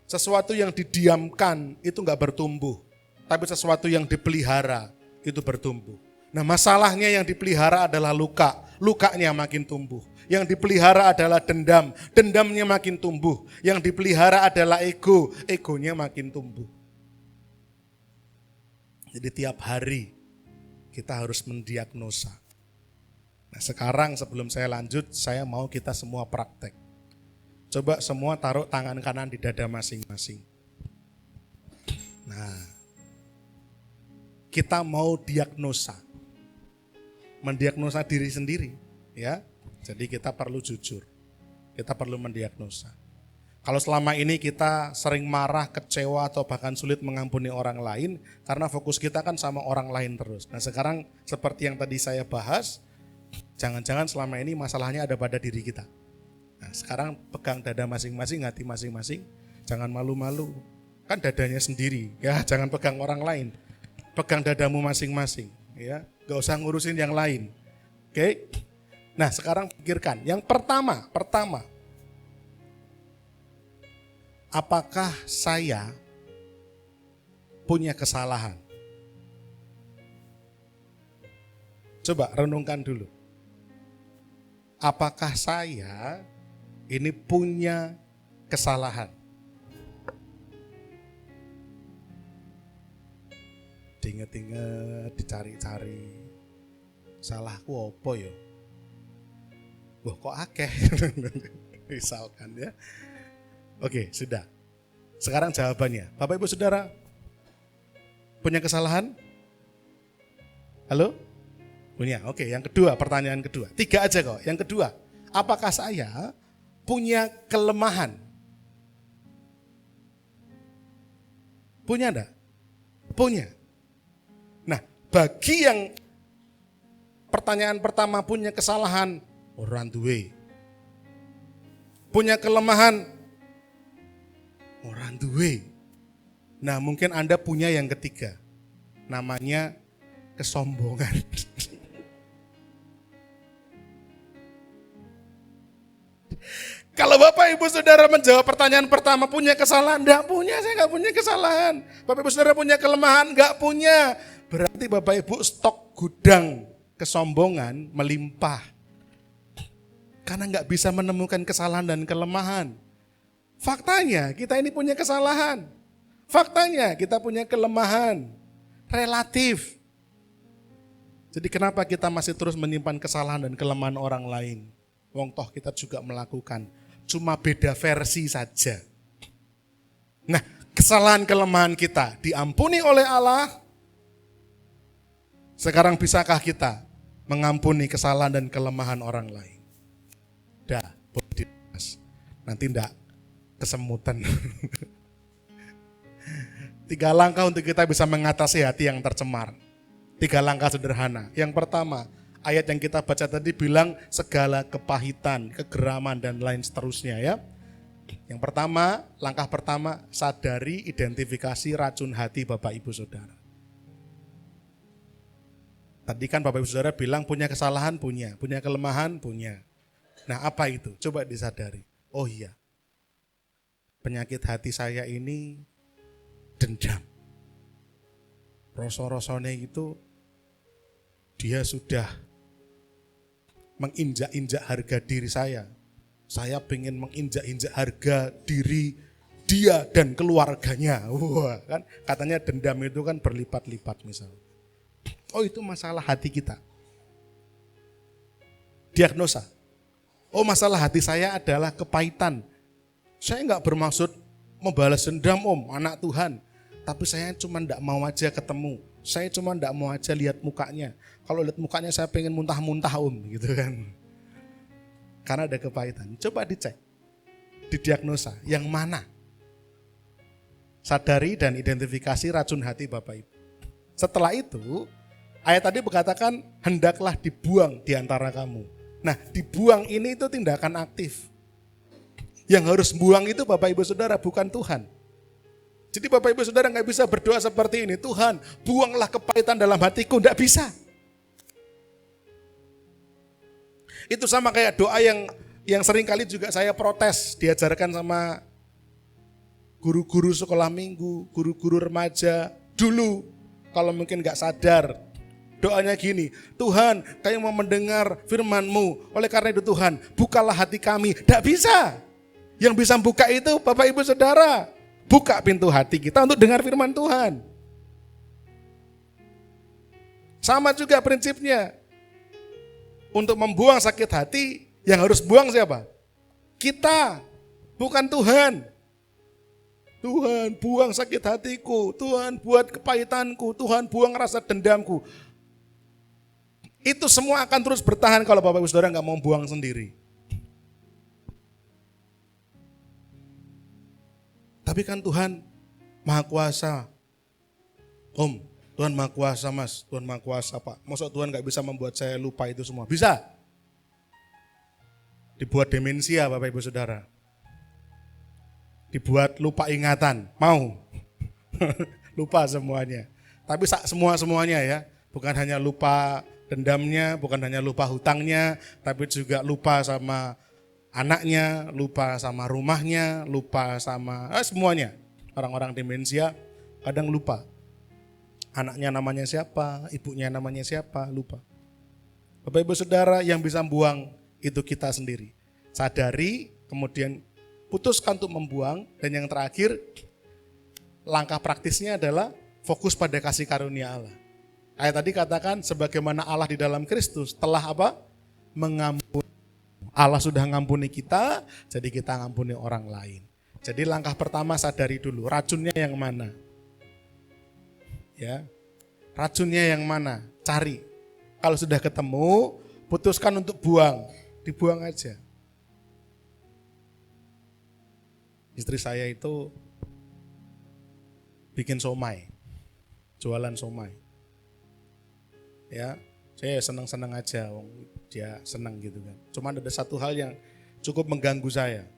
Sesuatu yang didiamkan itu enggak bertumbuh. Tapi sesuatu yang dipelihara itu bertumbuh. Nah masalahnya yang dipelihara adalah luka. Lukanya makin tumbuh. Yang dipelihara adalah dendam. Dendamnya makin tumbuh. Yang dipelihara adalah ego. Egonya makin tumbuh. Jadi tiap hari kita harus mendiagnosa. Nah sekarang sebelum saya lanjut, saya mau kita semua praktek. Coba semua taruh tangan kanan di dada masing-masing. Nah, kita mau diagnosa. Mendiagnosa diri sendiri, ya. Jadi kita perlu jujur. Kita perlu mendiagnosa. Kalau selama ini kita sering marah, kecewa, atau bahkan sulit mengampuni orang lain, karena fokus kita kan sama orang lain terus. Nah sekarang seperti yang tadi saya bahas, jangan-jangan selama ini masalahnya ada pada diri kita. Nah sekarang pegang dada masing-masing, hati masing-masing, jangan malu-malu. Kan dadanya sendiri, ya jangan pegang orang lain. Pegang dadamu masing-masing, ya gak usah ngurusin yang lain. Oke? Nah sekarang pikirkan, yang pertama, apakah saya punya kesalahan? Coba renungkan dulu. Apakah saya ini punya kesalahan? Diinget-inget, dicari-cari. Salahku apa ya? Wah kok akeh? Misalkan ya. Oke, sudah. Sekarang jawabannya. Bapak Ibu Saudara, punya kesalahan? Halo? Punya. Oke, yang kedua, pertanyaan kedua. 3 aja kok. Yang kedua, apakah saya punya kelemahan? Punya enggak? Punya. Nah, bagi yang pertanyaan pertama punya kesalahan, orang duwe. Punya kelemahan, orang duwe. Nah, mungkin Anda punya yang ketiga. Namanya kesombongan. Kalau Bapak Ibu Saudara menjawab pertanyaan pertama punya kesalahan, enggak punya, saya enggak punya kesalahan. Bapak Ibu Saudara punya kelemahan, enggak punya. Berarti Bapak Ibu stok gudang kesombongan melimpah. Karena enggak bisa menemukan kesalahan dan kelemahan. Faktanya kita ini punya kesalahan. Faktanya kita punya kelemahan. Relatif. Jadi kenapa kita masih terus menyimpan kesalahan dan kelemahan orang lain? Wong toh kita juga melakukan. Cuma beda versi saja. Nah, kesalahan kelemahan kita diampuni oleh Allah. Sekarang bisakah kita mengampuni kesalahan dan kelemahan orang lain? Dah, boleh dibahas. Nanti enggak kesemutan. 3 langkah untuk kita bisa mengatasi hati yang tercemar. 3 langkah sederhana. Yang pertama, ayat yang kita baca tadi bilang segala kepahitan, kegeraman, dan lain seterusnya ya. Yang pertama, langkah pertama, sadari identifikasi racun hati Bapak Ibu Saudara. Tadi kan Bapak Ibu Saudara bilang punya kesalahan, punya kelemahan, punya. Nah apa itu? Coba disadari. Oh iya, penyakit hati saya ini dendam. Rasa-rasanya itu dia sudah menginjak-injak harga diri saya. Saya pengen menginjak-injak harga diri dia dan keluarganya. Wah, kan katanya dendam itu kan berlipat-lipat misalnya. Oh itu masalah hati kita. Diagnosa. Oh masalah hati saya adalah kepahitan. Saya enggak bermaksud membalas dendam anak Tuhan. Tapi saya cuma enggak mau aja ketemu. Saya cuma enggak mau aja lihat mukanya. Kalau lihat mukanya saya pengen muntah-muntah gitu kan. Karena ada kepahitan. Coba dicek. Didiagnosa. Yang mana? Sadari dan identifikasi racun hati Bapak Ibu. Setelah itu, ayat tadi berkatakan hendaklah dibuang di antara kamu. Nah, dibuang ini itu tindakan aktif. Yang harus buang itu Bapak Ibu Saudara, bukan Tuhan. Jadi Bapak Ibu Saudara nggak bisa berdoa seperti ini. Tuhan, buanglah kepahitan dalam hatiku. Nggak bisa. Itu sama kayak doa yang sering kali juga saya protes. Diajarkan sama guru-guru sekolah minggu, guru-guru remaja. Dulu, kalau mungkin nggak sadar. Doanya gini, Tuhan kami mau mendengar firman-Mu. Oleh karena itu Tuhan, bukalah hati kami. Tidak bisa. Yang bisa buka itu Bapak Ibu Saudara. Buka pintu hati kita untuk dengar firman Tuhan. Sama juga prinsipnya. Untuk membuang sakit hati, yang harus buang siapa? Kita, bukan Tuhan. Tuhan buang sakit hatiku, Tuhan buat kepahitanku, Tuhan buang rasa dendamku. Itu semua akan terus bertahan kalau Bapak Ibu Saudara nggak mau buang sendiri. Tapi kan Tuhan Maha Kuasa. Om, Tuhan Maha Kuasa Mas, Tuhan Maha Kuasa Pak. Masa Tuhan gak bisa membuat saya lupa itu semua? Bisa. Dibuat demensia Bapak Ibu Saudara. Dibuat lupa ingatan, mau. Lupa semuanya. Tapi semuanya ya, bukan hanya lupa dendamnya, bukan hanya lupa hutangnya, tapi juga lupa sama anaknya, lupa sama rumahnya, lupa sama semuanya. Orang-orang demensia kadang lupa. Anaknya namanya siapa, ibunya namanya siapa, lupa. Bapak Ibu Saudara, yang bisa buang itu kita sendiri. Sadari, kemudian putuskan untuk membuang, dan yang terakhir, langkah praktisnya adalah fokus pada kasih karunia Allah. Ayat tadi katakan, sebagaimana Allah di dalam Kristus telah apa? Mengampuni. Allah sudah ngampuni kita, jadi kita ngampuni orang lain. Jadi langkah pertama sadari dulu, racunnya yang mana? Ya, racunnya yang mana? Cari. Kalau sudah ketemu, putuskan untuk buang, dibuang aja. Istri saya itu bikin somai, jualan somai. Ya, saya senang-senang aja, dia senang gitu kan. Cuma ada satu hal yang cukup mengganggu saya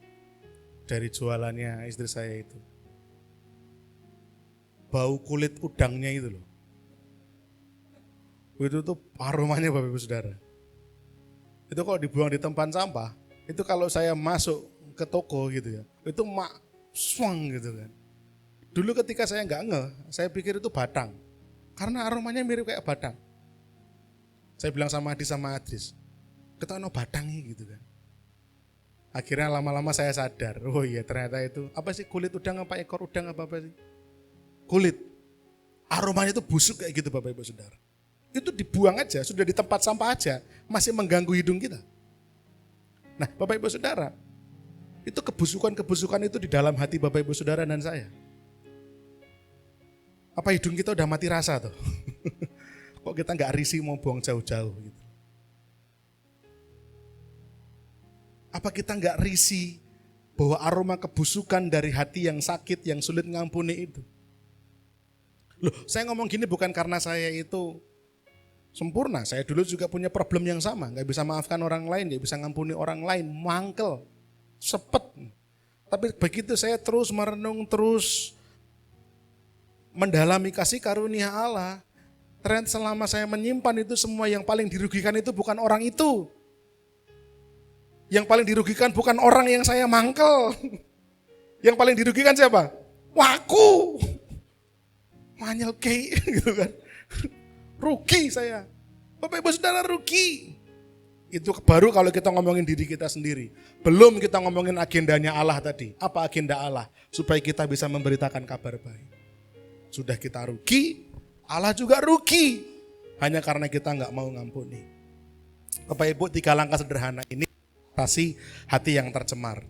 dari jualannya istri saya itu. Bau kulit udangnya itu loh. Itu tuh aromanya Bapak Ibu Saudara. Itu kalau dibuang di tempat sampah, itu kalau saya masuk ke toko gitu ya, itu swang gitu kan. Dulu ketika saya nggak ngeh, saya pikir itu batang. Karena aromanya mirip kayak batang. Saya bilang sama Adi sama Adris, kita no batangnya gitu kan. Akhirnya lama-lama saya sadar, oh iya ternyata itu, apa sih kulit udang apa ekor udang apa sih? Kulit. Aromanya itu busuk kayak gitu Bapak Ibu Saudara. Itu dibuang aja, sudah di tempat sampah aja, masih mengganggu hidung kita. Nah Bapak Ibu Saudara, itu kebusukan-kebusukan itu di dalam hati Bapak Ibu Saudara dan saya. Apa hidung kita udah mati rasa tuh? Kok kita nggak risih mau buang jauh-jauh gitu? Apa kita nggak risih bahwa aroma kebusukan dari hati yang sakit, yang sulit ngampuni itu? Loh, saya ngomong gini bukan karena saya itu sempurna. Saya dulu juga punya problem yang sama, nggak bisa maafkan orang lain, nggak bisa ngampuni orang lain, mangkel, sepet. Tapi begitu saya terus merenung, terus mendalami kasih karunia Allah, ternyata selama saya menyimpan itu semua, yang paling dirugikan itu bukan orang itu. Yang paling dirugikan bukan orang yang saya mangkel. Yang paling dirugikan siapa? Waku. Manyel kei gitu kan. Rugi saya. Bapak Ibu Saudara rugi. Itu baru kalau kita ngomongin diri kita sendiri. Belum kita ngomongin agendanya Allah tadi. Apa agenda Allah? Supaya kita bisa memberitakan kabar baik. Sudah kita rugi, Allah juga rugi. Hanya karena kita nggak mau ngampuni. Bapak Ibu, 3 langkah sederhana ini atasi hati yang tercemar.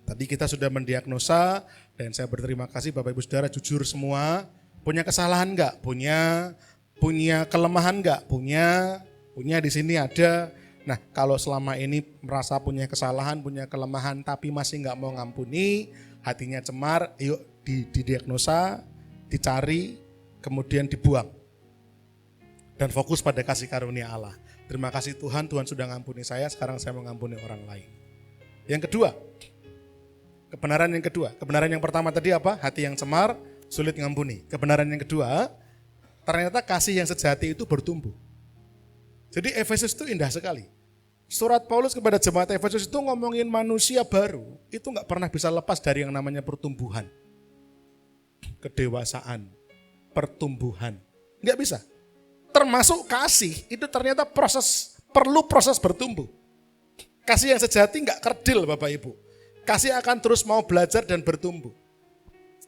Tadi kita sudah mendiagnosa, dan saya berterima kasih Bapak Ibu Saudara jujur semua. Punya kesalahan nggak? Punya. Punya kelemahan nggak? Punya. Punya di sini ada. Nah kalau selama ini merasa punya kesalahan, punya kelemahan, tapi masih nggak mau ngampuni, hatinya cemar, yuk didiagnosa, dicari, kemudian dibuang. Dan fokus pada kasih karunia Allah. Terima kasih Tuhan, Tuhan sudah ngampuni saya, sekarang saya mengampuni orang lain. Yang kedua, kebenaran yang kedua. Kebenaran yang pertama tadi apa? Hati yang cemar, sulit ngampuni. Kebenaran yang kedua, ternyata kasih yang sejati itu bertumbuh. Jadi Efesus itu indah sekali. Surat Paulus kepada jemaat Efesus itu ngomongin manusia baru, itu gak pernah bisa lepas dari yang namanya pertumbuhan. Kedewasaan, pertumbuhan. Gak bisa. Termasuk kasih, itu ternyata perlu proses bertumbuh. Kasih yang sejati gak kerdil Bapak Ibu. Kasih akan terus mau belajar dan bertumbuh.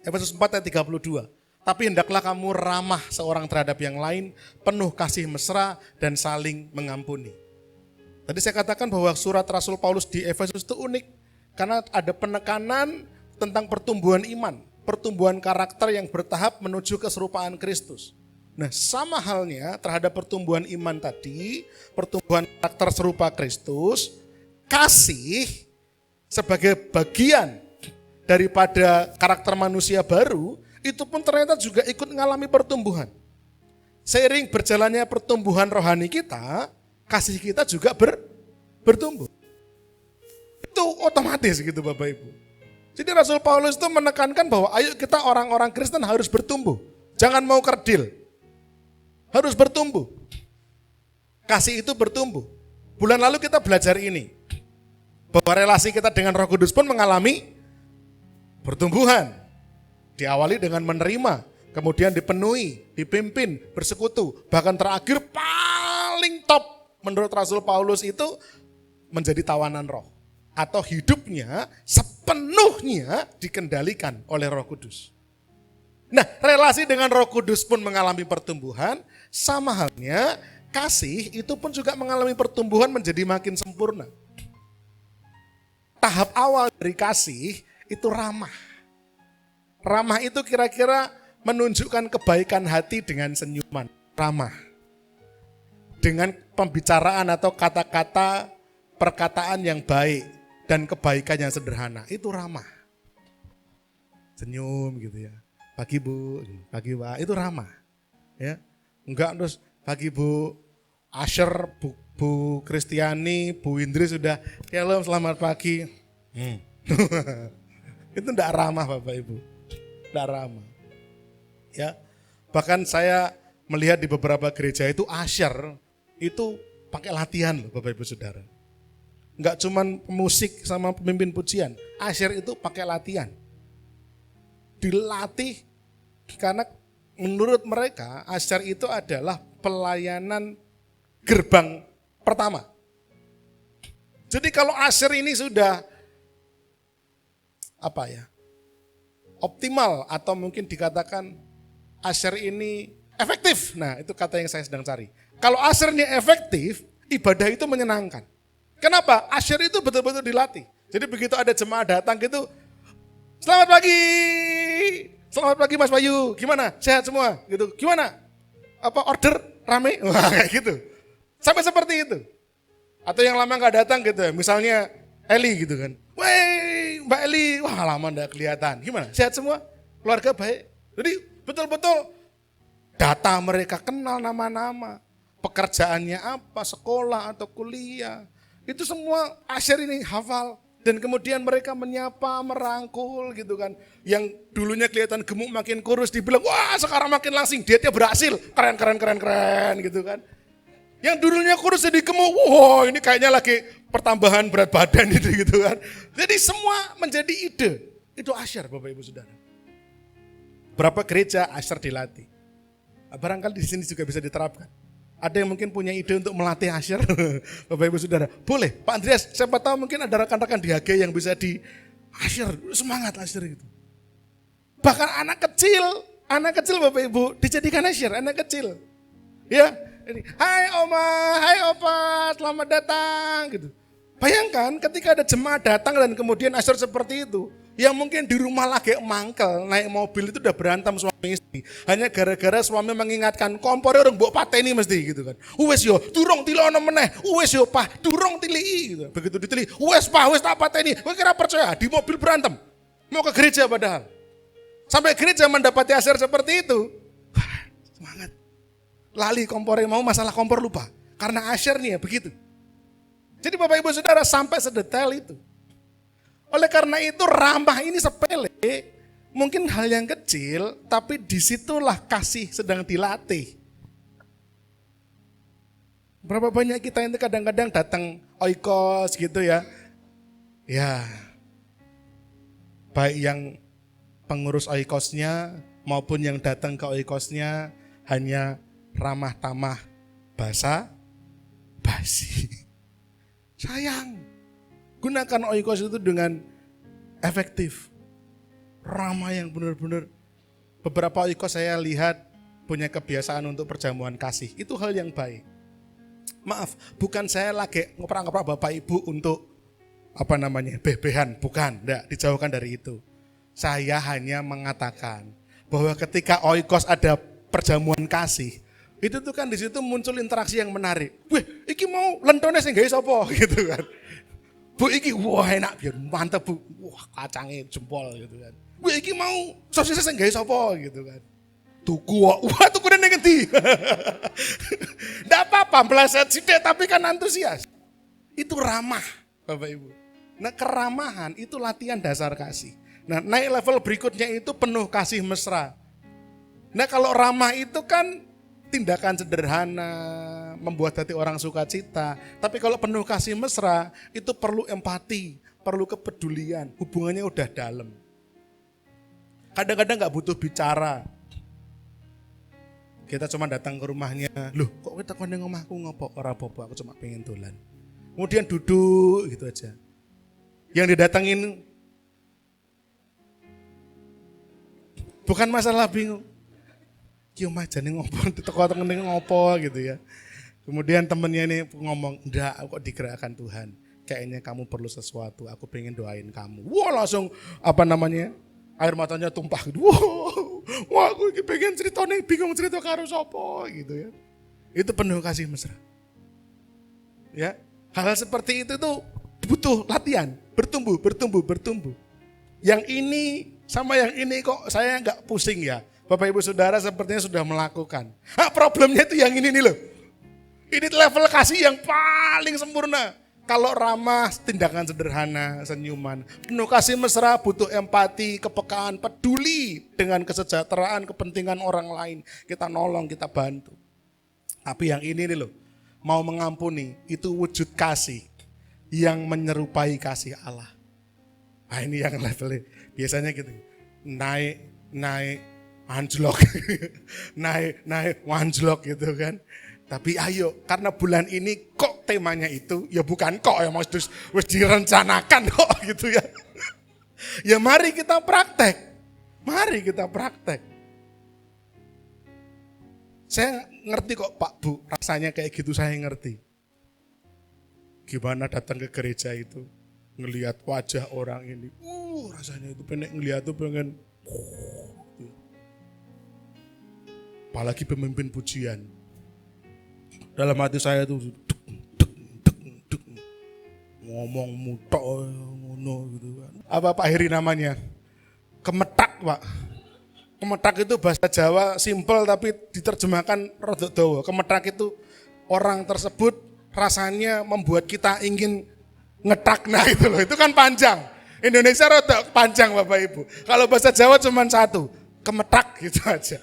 Efesus 4 ayat 32. Tapi hendaklah kamu ramah seorang terhadap yang lain, penuh kasih mesra dan saling mengampuni. Tadi saya katakan bahwa surat Rasul Paulus di Efesus itu unik. Karena ada penekanan tentang pertumbuhan iman. Pertumbuhan karakter yang bertahap menuju keserupaan Kristus. Nah sama halnya terhadap pertumbuhan iman tadi, pertumbuhan karakter serupa Kristus, kasih sebagai bagian daripada karakter manusia baru, itu pun ternyata juga ikut mengalami pertumbuhan. Seiring berjalannya pertumbuhan rohani kita, kasih kita juga bertumbuh. Itu otomatis gitu Bapak Ibu. Jadi Rasul Paulus itu menekankan bahwa ayo kita orang-orang Kristen harus bertumbuh. Jangan mau kerdil. Harus bertumbuh. Kasih itu bertumbuh. Bulan lalu kita belajar ini. Bahwa relasi kita dengan Roh Kudus pun mengalami pertumbuhan. Diawali dengan menerima, kemudian dipenuhi, dipimpin, bersekutu. Bahkan terakhir paling top menurut Rasul Paulus itu menjadi tawanan roh. Atau hidupnya sepenuhnya dikendalikan oleh Roh Kudus. Nah, relasi dengan Roh Kudus pun mengalami pertumbuhan, sama halnya kasih itu pun juga mengalami pertumbuhan menjadi makin sempurna. Tahap awal dari kasih itu ramah. Ramah itu kira-kira menunjukkan kebaikan hati dengan senyuman. Ramah. Dengan pembicaraan atau kata-kata perkataan yang baik dan kebaikan yang sederhana. Itu ramah. Senyum gitu ya. Pagi Bu, pagi Pak, itu ramah. Ya. Enggak terus pagi Bu Asher, Bu Kristiani, Bu Indri sudah shalom selamat pagi. Itu enggak ramah Bapak Ibu. Enggak ramah. Ya. Bahkan saya melihat di beberapa gereja itu Asher itu pakai latihan loh Bapak Ibu Saudara. Enggak cuman musik sama pemimpin pujian. Asher itu pakai latihan. Dilatih karena menurut mereka Asher itu adalah pelayanan gerbang pertama. Jadi kalau Asher ini sudah optimal atau mungkin dikatakan Asher ini efektif. Nah, itu kata yang saya sedang cari. Kalau Asher ini efektif, ibadah itu menyenangkan. Kenapa? Asher itu betul-betul dilatih. Jadi begitu ada jemaah datang gitu, selamat pagi Mas Bayu, gimana? Sehat semua? Gitu. Gimana? Order rame? Wah, kayak gitu. Sampai seperti itu. Atau yang lama nggak datang gitu, misalnya Eli gitu kan. Wey, Mbak Eli, wah lama nggak kelihatan. Gimana? Sehat semua? Keluarga baik? Jadi betul-betul data mereka kenal nama-nama. Pekerjaannya apa, sekolah atau kuliah. Itu semua Asher ini hafal. Dan kemudian mereka menyapa, merangkul gitu kan. Yang dulunya kelihatan gemuk makin kurus, dibilang wah sekarang makin langsing, dietnya berhasil. Keren gitu kan. Yang dulunya kurus jadi gemuk, wah ini kayaknya lagi pertambahan berat badan itu gitu kan. Jadi semua menjadi ide. Itu Asher Bapak Ibu Saudara. Berapa gereja Asher dilatih. Barangkali di sini juga bisa diterapkan. Ada yang mungkin punya ide untuk melatih Asher, Bapak Ibu Saudara. Boleh, Pak Andreas, siapa tahu mungkin ada rekan-rekan di HG yang bisa di Asher, semangat Asher itu. Bahkan anak kecil Bapak Ibu dijadikan Asher, anak kecil. Ya, ini, hai Oma, hai Opa, selamat datang gitu. Bayangkan ketika ada jemaah datang dan kemudian Asher seperti itu, yang mungkin di rumah lagi mangkel, naik mobil itu udah berantem suami istri. Hanya gara-gara suami mengingatkan, kompor orang mbok pateni mesti gitu kan. Wes yo, durung tilono meneh. Wes yo Pak, durung tilii gitu. Begitu ditili, wes Pak, wes tak pateni. Kowe kira percaya di mobil berantem. Mau ke gereja padahal. Sampai gereja mendapati Asher seperti itu. Wah, semangat. Lali kompornya mau masalah kompor lupa. Karena Asher nih ya begitu. Jadi Bapak Ibu Saudara sampai sedetail itu. Oleh karena itu ramah ini sepele, mungkin hal yang kecil, tapi disitulah kasih sedang dilatih. Berapa banyak kita itu kadang-kadang datang oikos gitu ya. Ya, baik yang pengurus oikosnya maupun yang datang ke oikosnya hanya ramah tamah basa-basi. Sayang. Gunakan oikos itu dengan efektif. Ramah yang benar-benar. Beberapa oikos saya lihat punya kebiasaan untuk perjamuan kasih. Itu hal yang baik. Maaf, bukan saya lagi ngoprak-ngoprak Bapak Ibu untuk bebehan. Bukan, enggak, dijauhkan dari itu. Saya hanya mengatakan bahwa ketika oikos ada perjamuan kasih, itu tuh kan di situ muncul interaksi yang menarik. Wih, iki mau lentone sing gawe sapa gitu kan. Bu iki wah enak biar mantep Bu. Wah kacangnya jempol gitu kan. Bu iki mau sosis sing gawe sapa gitu kan. Tuku wah tuku ning ngendi. Ndak apa-apa meleset sithik tapi kan antusias. Itu ramah Bapak Ibu. Nah keramahan itu latihan dasar kasih. Nah naik level berikutnya itu penuh kasih mesra. Nah kalau ramah itu kan tindakan sederhana, membuat hati orang sukacita. Tapi kalau penuh kasih mesra, itu perlu empati, perlu kepedulian, hubungannya udah dalam. Kadang-kadang gak butuh bicara. Kita cuma datang ke rumahnya, loh kok kita kondeng omahku ngopo, ora apa-apa, aku cuma pengen dolan. Kemudian duduk gitu aja. Yang didatengin bukan masalah bingung. Ki omah jane ngopo, teko-teko ngopo gitu ya. Kemudian temennya ini ngomong, enggak kok digerakkan Tuhan. Kayaknya kamu perlu sesuatu, aku pengen doain kamu. Wah langsung air matanya tumpah gitu. Wah aku pengen cerita nih, bingung cerita karo sopo gitu ya. Itu penuh kasih mesra. Ya, hal-hal seperti itu tuh butuh latihan, bertumbuh. Yang ini sama yang ini kok saya nggak pusing ya. Bapak Ibu Saudara sepertinya sudah melakukan. Problemnya itu yang ini nih loh. Ini level kasih yang paling sempurna. Kalau ramah, tindakan sederhana, senyuman. Penuh kasih mesra, butuh empati, kepekaan, peduli dengan kesejahteraan, kepentingan orang lain. Kita nolong, kita bantu. Tapi yang ini nih loh, mau mengampuni, itu wujud kasih yang menyerupai kasih Allah. Nah ini yang levelnya, biasanya gitu. Naik, anjlok. naik, anjlok gitu kan. Tapi ayo, karena bulan ini kok temanya itu, ya bukan kok ya maksudnya wis direncanakan kok gitu ya. Ya mari kita praktek. Saya ngerti kok Pak Bu, rasanya kayak gitu saya ngerti. Gimana datang ke gereja itu, ngelihat wajah orang ini, rasanya itu ngelihat tuh pengen, apalagi pemimpin pujian. Dalam hati saya tuh ngomong mutok ngono gitu kan. Apa Pak Heri namanya? Kemetak Pak. Kemetak itu bahasa Jawa simpel tapi diterjemahkan rodok dawa. Kemetak itu orang tersebut rasanya membuat kita ingin ngetak, nah itu loh, itu kan panjang. Indonesia rodok panjang Bapak Ibu. Kalau bahasa Jawa cuma satu, kemetak gitu aja.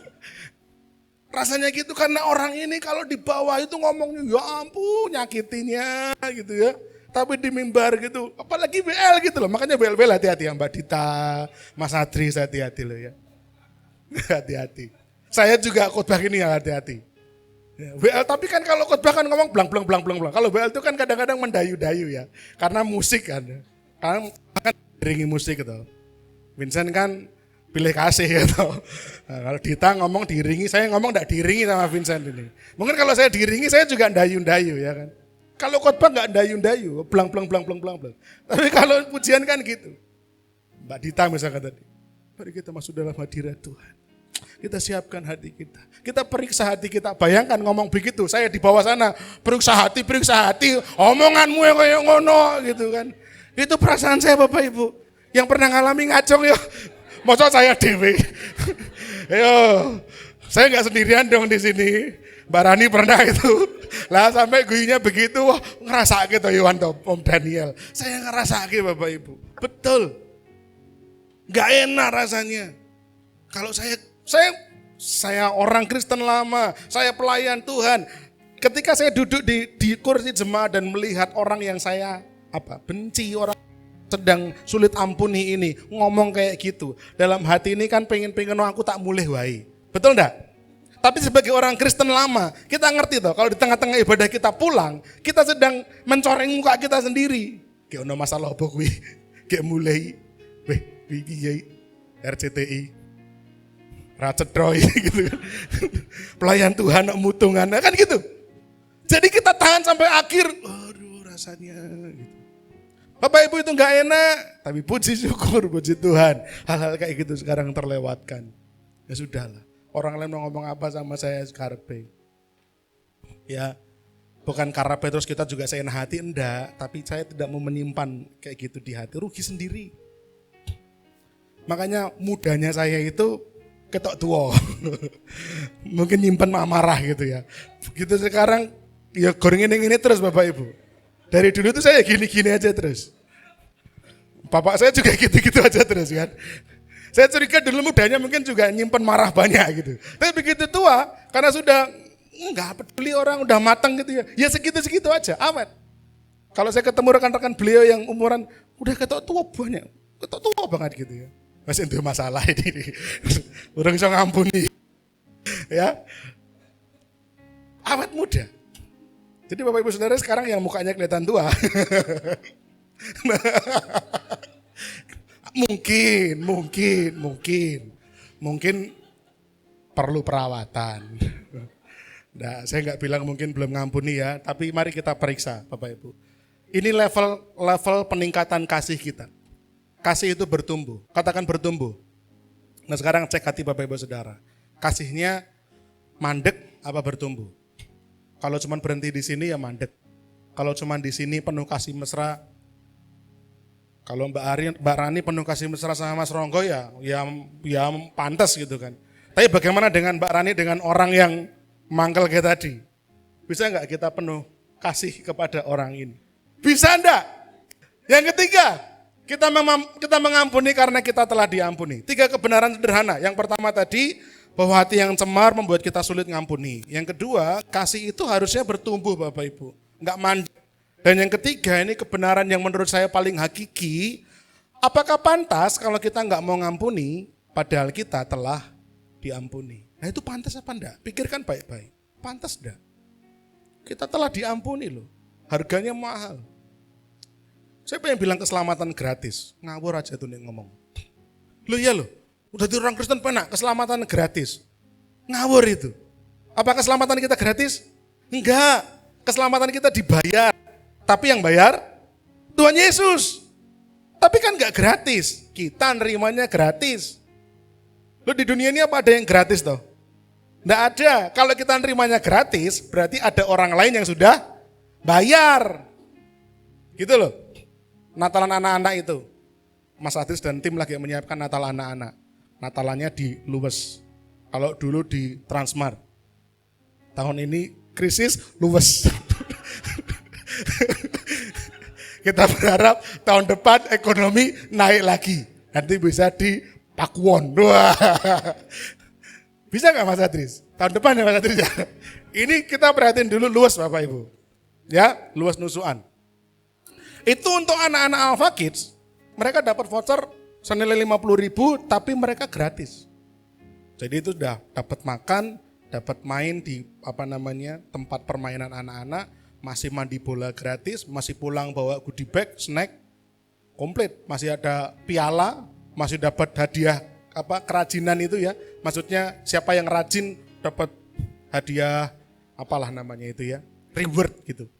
Rasanya gitu karena orang ini kalau di bawah itu ngomongnya ya ampun nyakitinnya gitu ya. Tapi di mimbar gitu, apalagi BL gitu loh. Makanya BL hati-hati ya Mbak Dita, Mas Adri hati-hati loh ya. Hati-hati. Saya juga khotbah ini ya hati-hati. Ya, BL tapi kan kalau khotbah kan ngomong blang. Kalau BL itu kan kadang-kadang mendayu-dayu ya. Karena musik kan. Karena kan diringi musik gitu. Vincent kan pilih kasih gitu. Nah, kalau Dita ngomong diringi, saya ngomong enggak diringi sama Vincent ini. Mungkin kalau saya diringi saya juga ndayu-ndayu ya kan. Kalau khotbah enggak ndayu-ndayu, blang. Tapi kalau pujian kan gitu. Mbak Dita misalkan tadi. Mari kita masuk dalam hadirat Tuhan. Kita siapkan hati kita. Kita periksa hati kita. Bayangkan ngomong begitu. Saya di bawah sana. Periksa hati. Omonganmu yang kayak ngono gitu kan. Itu perasaan saya Bapak Ibu. Yang pernah ngalami ngacong ya. Masa saya dewe. Yo, saya nggak sendirian dong di sini. Mbak Rani pernah itu. Lah sampai gurunya begitu, wah ngerasa gitu Yohan Om Daniel. Saya ngerasa gitu Bapak Ibu. Betul. Nggak enak rasanya. Kalau saya orang Kristen lama, saya pelayan Tuhan. Ketika saya duduk di kursi jemaat dan melihat orang yang saya benci, orang sedang sulit ampuni ini, ngomong kayak gitu. Dalam hati ini kan pengen aku tak mulih wae. Betul enggak? Tapi sebagai orang Kristen lama, kita ngerti toh kalau di tengah-tengah ibadah kita pulang, kita sedang mencoreng muka kita sendiri. Kayak ono masalah apa kuwi? Kayak mulai iki RCTI Racedroy gitu kan. Pelayan Tuhan mutungan kan gitu. Jadi kita tahan sampai akhir. Aduh rasanya gitu. Bapak Ibu itu enggak enak, tapi puji syukur, puji Tuhan. Hal-hal kayak gitu sekarang terlewatkan. Ya sudahlah, orang lain mau ngomong apa sama saya sekarang. Ya, Bukan karena Petrus kita juga seenak hati, enggak. Tapi saya tidak mau menyimpan kayak gitu di hati, rugi sendiri. Makanya mudanya saya itu ketok tua. Mungkin nyimpan marah gitu ya. Begitu sekarang ya goreng ini terus Bapak Ibu. Dari dulu tuh saya gini-gini aja terus. Bapak saya juga gitu-gitu aja terus kan. Saya curiga dulu mudanya mungkin juga nyimpan marah banyak gitu. Tapi begitu tua, karena sudah enggak peduli orang udah matang gitu ya. Ya segitu-segitu aja, amat. Kalau saya ketemu rekan-rekan beliau yang umuran udah ketok tua banyak. Ketok tua banget gitu ya. Masih itu masalah ini. Udah bisa ngampuni. Ya. Awet muda. Jadi Bapak Ibu Saudara sekarang yang mukanya kelihatan tua. Mungkin perlu perawatan. Nah, saya nggak bilang mungkin belum ngampuni ya, tapi mari kita periksa Bapak Ibu. Ini level peningkatan kasih kita. Kasih itu bertumbuh, katakan bertumbuh. Nah sekarang cek hati Bapak Ibu Saudara. Kasihnya mandek apa bertumbuh? Kalau cuma berhenti di sini ya mandek. Kalau cuma di sini penuh kasih mesra. Kalau Mbak Rani penuh kasih mesra sama Mas Ronggo ya pantas gitu kan. Tapi bagaimana dengan Mbak Rani dengan orang yang mangkel kayak tadi? Bisa nggak kita penuh kasih kepada orang ini? Bisa enggak? Yang ketiga, kita mengampuni karena kita telah diampuni. 3 kebenaran sederhana. Yang pertama tadi, bahwa hati yang cemar membuat kita sulit ngampuni. Yang kedua, kasih itu harusnya bertumbuh Bapak Ibu. Enggak mandek. Dan yang ketiga, ini kebenaran yang menurut saya paling hakiki. Apakah pantas kalau kita enggak mau ngampuni, padahal kita telah diampuni? Nah itu pantas apa enggak? Pikirkan baik-baik. Pantas enggak? Kita telah diampuni loh. Harganya mahal. Saya pengen bilang keselamatan gratis. Ngawur aja tuh nih ngomong. Loh iya loh, udah di orang Kristen penak keselamatan gratis. Ngawur itu. Apa keselamatan kita gratis? Enggak. Keselamatan kita dibayar. Tapi yang bayar Tuhan Yesus. Tapi kan enggak gratis. Kita nerimanya gratis. Loh di dunia ini apa ada yang gratis toh? Enggak ada. Kalau kita nerimanya gratis, berarti ada orang lain yang sudah bayar. Gitu loh. Natalan anak-anak itu. Mas Adris dan tim lagi menyiapkan Natal anak-anak. Natalannya di Luwes. Kalau dulu di Transmart. Tahun ini krisis Luwes. Kita berharap tahun depan ekonomi naik lagi. Nanti bisa di Pakuwon. Wah. Bisa nggak Mas Adris? Tahun depan ya Mas Adris ya. Ini kita perhatiin dulu Luwes Bapak Ibu. Ya, Luwes Nusuan. Itu untuk anak-anak Alpha Kids, mereka dapat voucher senilai 50.000 tapi mereka gratis. Jadi itu sudah dapat makan, dapat main di tempat permainan anak-anak, masih mandi bola gratis, masih pulang bawa goodie bag, snack, komplit, masih ada piala, masih dapat hadiah kerajinan itu ya. Maksudnya siapa yang rajin dapat hadiah reward gitu.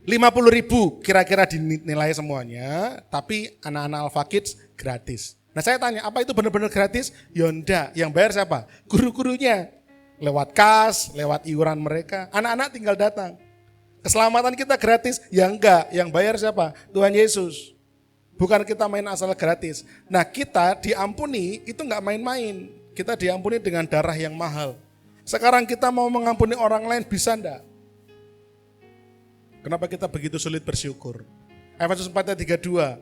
50.000 kira-kira dinilai semuanya, tapi anak-anak Alpha Kids gratis. Nah saya tanya, apa itu benar-benar gratis? Ya enggak, yang bayar siapa? Guru-gurunya. Lewat kas, lewat iuran mereka, anak-anak tinggal datang. Keselamatan kita gratis? Ya enggak, yang bayar siapa? Tuhan Yesus. Bukan kita main asal gratis. Nah kita diampuni, itu enggak main-main. Kita diampuni dengan darah yang mahal. Sekarang kita mau mengampuni orang lain, bisa enggak? Kenapa kita begitu sulit bersyukur? Efesus 4 ayat 32.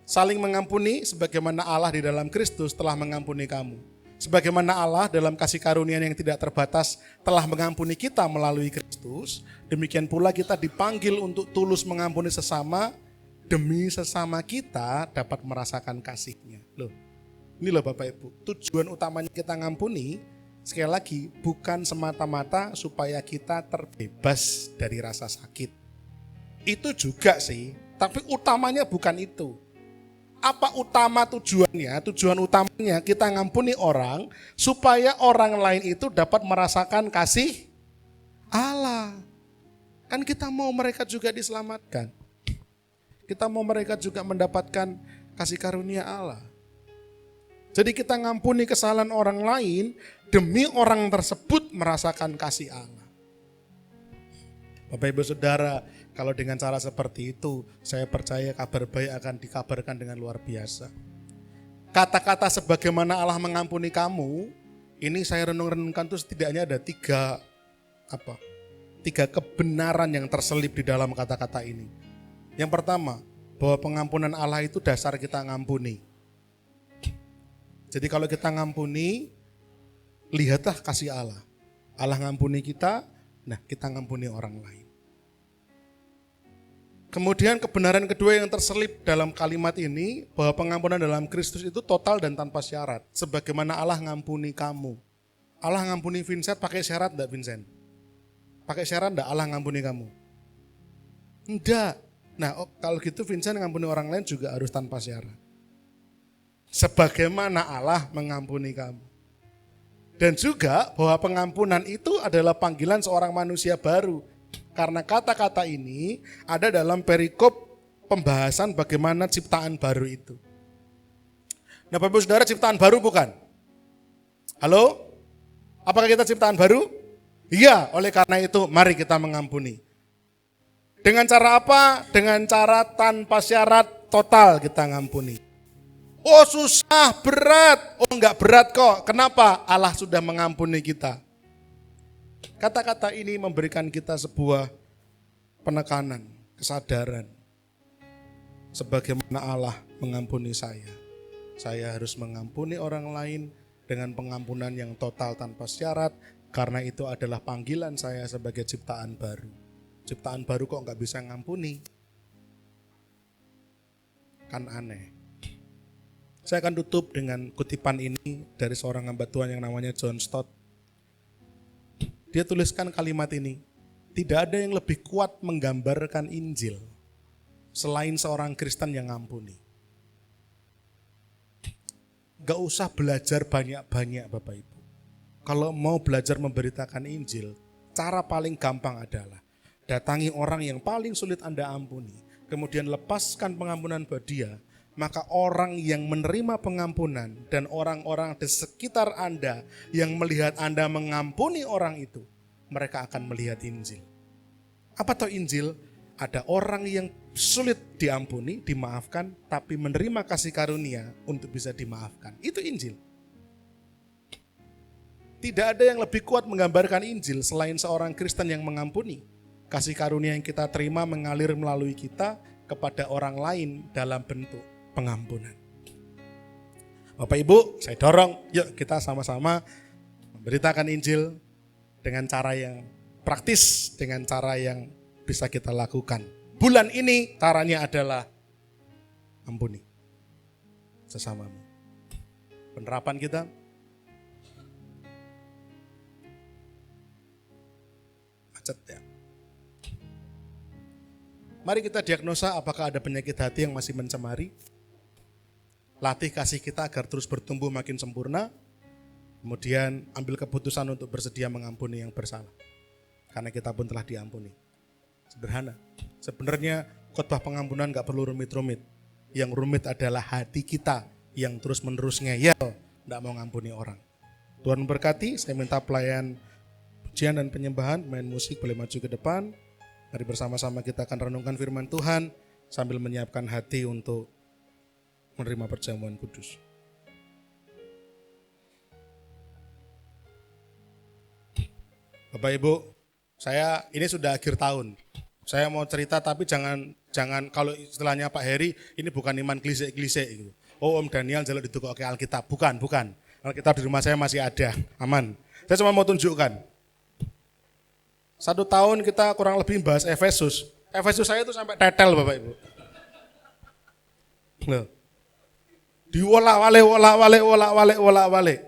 Saling mengampuni sebagaimana Allah di dalam Kristus telah mengampuni kamu. Sebagaimana Allah dalam kasih karunia yang tidak terbatas telah mengampuni kita melalui Kristus, demikian pula kita dipanggil untuk tulus mengampuni sesama demi sesama kita dapat merasakan kasih-Nya. Loh, ini loh Bapak Ibu, tujuan utamanya kita ngampuni sekali lagi bukan semata-mata supaya kita terbebas dari rasa sakit. Itu juga sih, tapi utamanya bukan itu. Apa utama tujuannya? Tujuan utamanya kita ngampuni orang supaya orang lain itu dapat merasakan kasih Allah. Kan kita mau mereka juga diselamatkan. Kita mau mereka juga mendapatkan kasih karunia Allah. Jadi kita ngampuni kesalahan orang lain demi orang tersebut merasakan kasih Allah. Bapak Ibu Saudara, kalau dengan cara seperti itu, saya percaya kabar baik akan dikabarkan dengan luar biasa. Kata-kata sebagaimana Allah mengampuni kamu, ini saya renung-renungkan tuh setidaknya ada tiga kebenaran yang terselip di dalam kata-kata ini. Yang pertama, bahwa pengampunan Allah itu dasar kita ngampuni. Jadi kalau kita ngampuni, lihatlah kasih Allah. Allah ngampuni kita, nah kita ngampuni orang lain. Kemudian kebenaran kedua yang terselip dalam kalimat ini, bahwa pengampunan dalam Kristus itu total dan tanpa syarat. Sebagaimana Allah ngampuni kamu. Allah ngampuni Vincent pakai syarat enggak Vincent? Pakai syarat enggak Allah ngampuni kamu? Enggak. Nah kalau gitu Vincent ngampuni orang lain juga harus tanpa syarat. Sebagaimana Allah mengampuni kamu. Dan juga bahwa pengampunan itu adalah panggilan seorang manusia baru. Karena kata-kata ini ada dalam perikop pembahasan bagaimana ciptaan baru itu. Nah Bapak Saudara, ciptaan baru bukan? Halo? Apakah kita ciptaan baru? Iya, oleh karena itu mari kita mengampuni. Dengan cara apa? Dengan cara tanpa syarat, total kita ngampuni. Oh susah, berat. Oh enggak berat kok. Kenapa? Allah sudah mengampuni kita. Kata-kata ini memberikan kita sebuah penekanan, kesadaran. Sebagaimana Allah mengampuni saya harus mengampuni orang lain dengan pengampunan yang total tanpa syarat, karena itu adalah panggilan saya sebagai ciptaan baru. Ciptaan baru kok nggak bisa ngampuni? Kan aneh. Saya akan tutup dengan kutipan ini dari seorang hamba Tuhan yang namanya John Stott. Dia tuliskan kalimat ini, tidak ada yang lebih kuat menggambarkan Injil selain seorang Kristen yang ngampuni. Gak usah belajar banyak-banyak Bapak Ibu. Kalau mau belajar memberitakan Injil, cara paling gampang adalah datangi orang yang paling sulit Anda ampuni, kemudian lepaskan pengampunan buat dia. Maka orang yang menerima pengampunan dan orang-orang di sekitar Anda yang melihat Anda mengampuni orang itu, mereka akan melihat Injil. Apa itu Injil? Ada orang yang sulit diampuni, dimaafkan, tapi menerima kasih karunia untuk bisa dimaafkan. Itu Injil. Tidak ada yang lebih kuat menggambarkan Injil selain seorang Kristen yang mengampuni. Kasih karunia yang kita terima mengalir melalui kita kepada orang lain dalam bentuk pengampunan. Bapak Ibu, saya dorong, yuk kita sama-sama memberitakan Injil dengan cara yang praktis, dengan cara yang bisa kita lakukan. Bulan ini caranya adalah ampuni sesamamu. Penerapan kita, macet ya. Mari kita diagnosa apakah ada penyakit hati yang masih mencemari. Latih kasih kita agar terus bertumbuh makin sempurna. Kemudian ambil keputusan untuk bersedia mengampuni yang bersalah. Karena kita pun telah diampuni. Sederhana. Sebenarnya khotbah pengampunan gak perlu rumit-rumit. Yang rumit adalah hati kita yang terus-menerus ngeyel, gak mau ngampuni orang. Tuhan memberkati, saya minta pelayan pujian dan penyembahan, main musik boleh maju ke depan. Mari bersama-sama kita akan renungkan firman Tuhan sambil menyiapkan hati untuk menerima perjamuan kudus. Bapak Ibu, saya ini sudah akhir tahun. Saya mau cerita tapi jangan kalau istilahnya Pak Heri, ini bukan iman klise-klise gitu. Oh Om Daniel jaluk ditukok ke Alkitab. Bukan. Alkitab di rumah saya masih ada, aman. Saya cuma mau tunjukkan. 1 tahun kita kurang lebih bahas Efesus. Efesus saya itu sampai tetel Bapak Ibu. Loh. Diwolak-walik.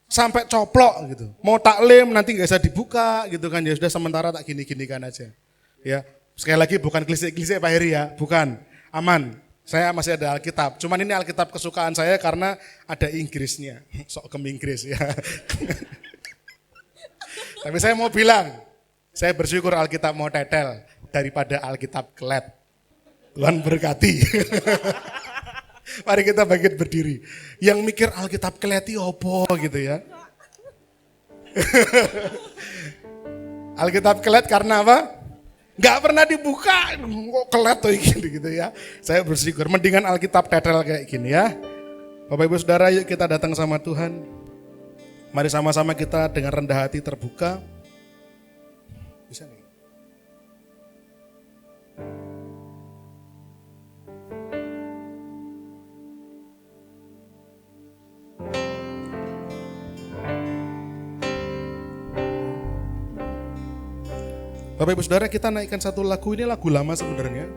Sampai coplok gitu. Mau taklim nanti nggak bisa dibuka gitu kan. Ya sudah sementara tak gini-ginikan aja. Ya, sekali lagi bukan klise-klise Pak Heri ya, bukan. Aman. Saya masih ada Alkitab. Cuman ini Alkitab kesukaan saya karena ada Inggrisnya. Sok ke Inggris ya. Tapi saya mau bilang, saya bersyukur Alkitab mau tetel daripada Alkitab kelet. Tuhan berkati. Mari kita bangkit berdiri. Yang mikir Alkitab keleti opo gitu ya. Alkitab kelet karena apa? nggak pernah dibuka, kok kelet tuh gitu ya. Saya bersyukur, mendingan Alkitab tetel kayak gini ya. Bapak Ibu Saudara, yuk kita datang sama Tuhan. Mari sama-sama kita dengan rendah hati terbuka. Bisa nih. Bapak Ibu Saudara, kita naikkan satu lagu, ini lagu lama sebenarnya.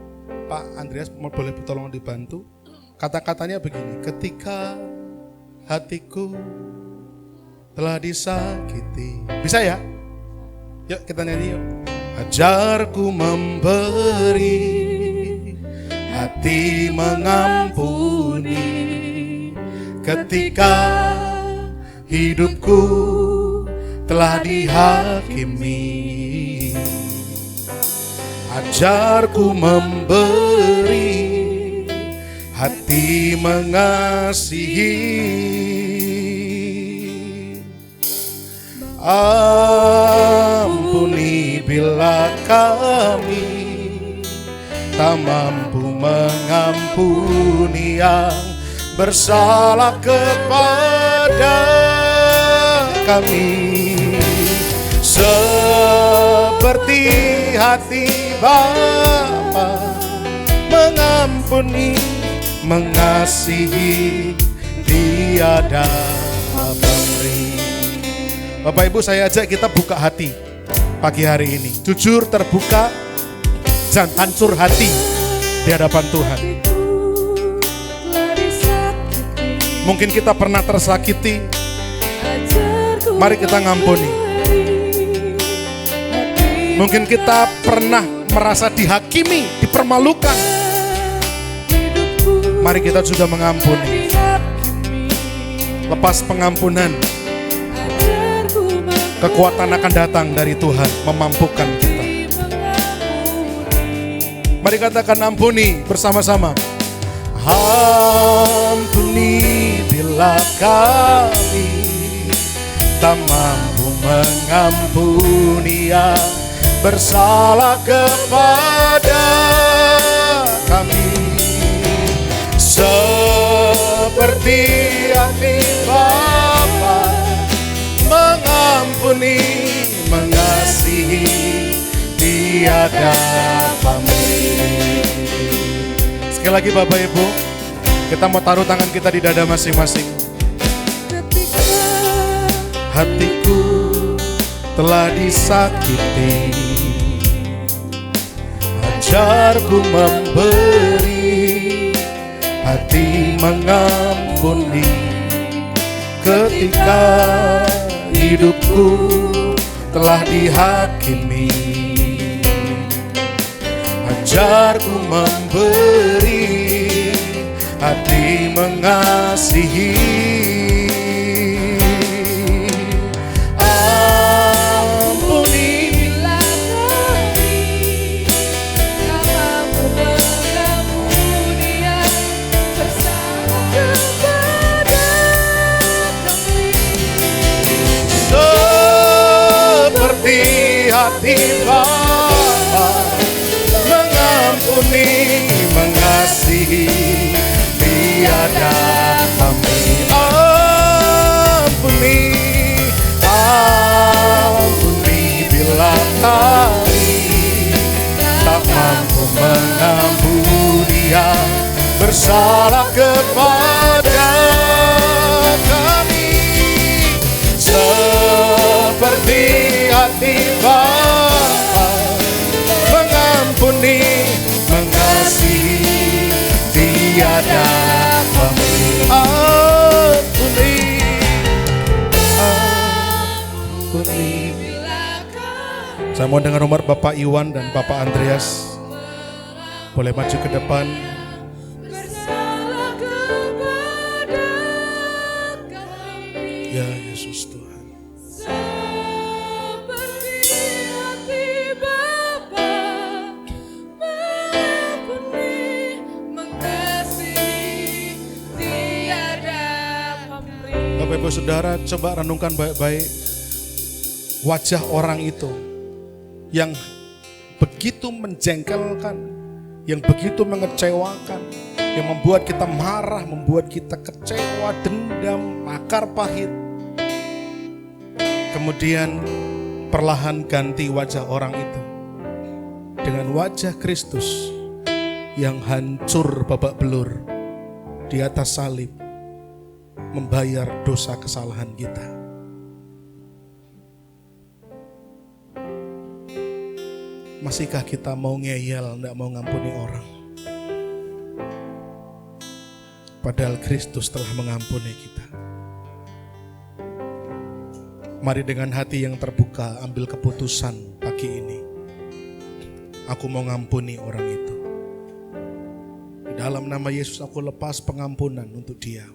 Pak Andreas boleh tolong dibantu. Kata-katanya begini, ketika hatiku telah disakiti. Bisa ya? Yuk kita nyanyi yuk. Ajarku memberi, hati mengampuni, ketika hidupku telah dihakimi. Ajarku memberi, hati mengasihi. Ampuni bila kami tak mampu mengampuni yang bersalah kepada kami. Seperti hati Bapa mengampuni, mengasihi, tiada pamrih. Bapak Ibu, saya ajak kita buka hati pagi hari ini. Jujur, terbuka, jangan hancur hati di hadapan Tuhan. Mungkin kita pernah tersakiti, mari kita ngampuni. Mungkin kita pernah merasa dihakimi, dipermalukan. Mari kita juga mengampuni. Lepas pengampunan, kekuatan akan datang dari Tuhan, memampukan kita. Mari katakan ampuni bersama-sama. Ampuni bila kami tak mampu mengampuni yang bersalah kepada kami. Seperti hati Bapa mengampuni, mengasihi, tiada pamrih. Sekali lagi Bapak Ibu, kita mau taruh tangan kita di dada masing-masing. Hatiku telah disakiti, ajarku memberi, hati mengampuni, ketika hidupku telah dihakimi. Ajarku memberi, hati mengasihi. Hati Bapa mengampuni, mengasihi, tiada pamrih. Ampuni, ampuni bila kami tak mampu mengampuni yang bersalah kepada kami. Seperti hati Bapa mengampuni, mengasihi, tiada pamrih. Ampuni, ampuni. Saya mau dengar nomor Bapak Iwan dan Bapak Andreas. Boleh maju ke depan. Ya Yesus Tuhan. Bapak Ibu Saudara, coba renungkan baik-baik wajah orang itu yang begitu menjengkelkan, yang begitu mengecewakan, yang membuat kita marah, membuat kita kecewa, dendam, akar pahit. Kemudian perlahan ganti wajah orang itu dengan wajah Kristus yang hancur babak belur di atas salib, membayar dosa kesalahan kita. Masihkah kita mau ngeyel, tidak mau ngampuni orang? Padahal Kristus telah mengampuni kita. Mari dengan hati yang terbuka ambil keputusan pagi ini. Aku mau ngampuni orang itu. Di dalam nama Yesus aku lepas pengampunan untuk dia.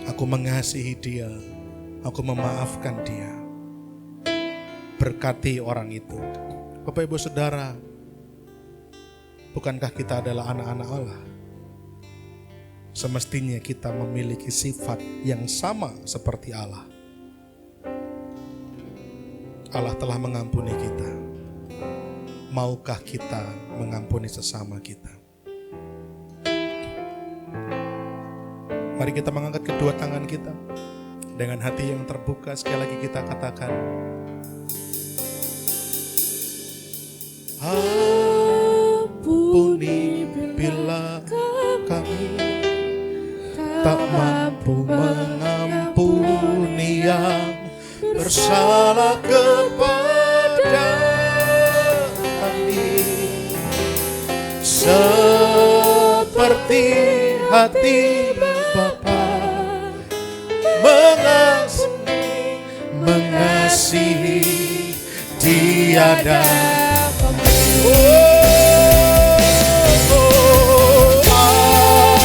Aku mengasihi dia. Aku memaafkan dia. Berkati orang itu. Bapak Ibu Saudara, bukankah kita adalah anak-anak Allah? Semestinya kita memiliki sifat yang sama seperti Allah. Allah telah mengampuni kita. Maukah kita mengampuni sesama kita? Mari kita mengangkat kedua tangan kita. Dengan hati yang terbuka sekali lagi kita katakan, ampuni bila kami tak mampu mengampuni yang bersalah kepada kami, seperti hati Bapa mengasihi tiada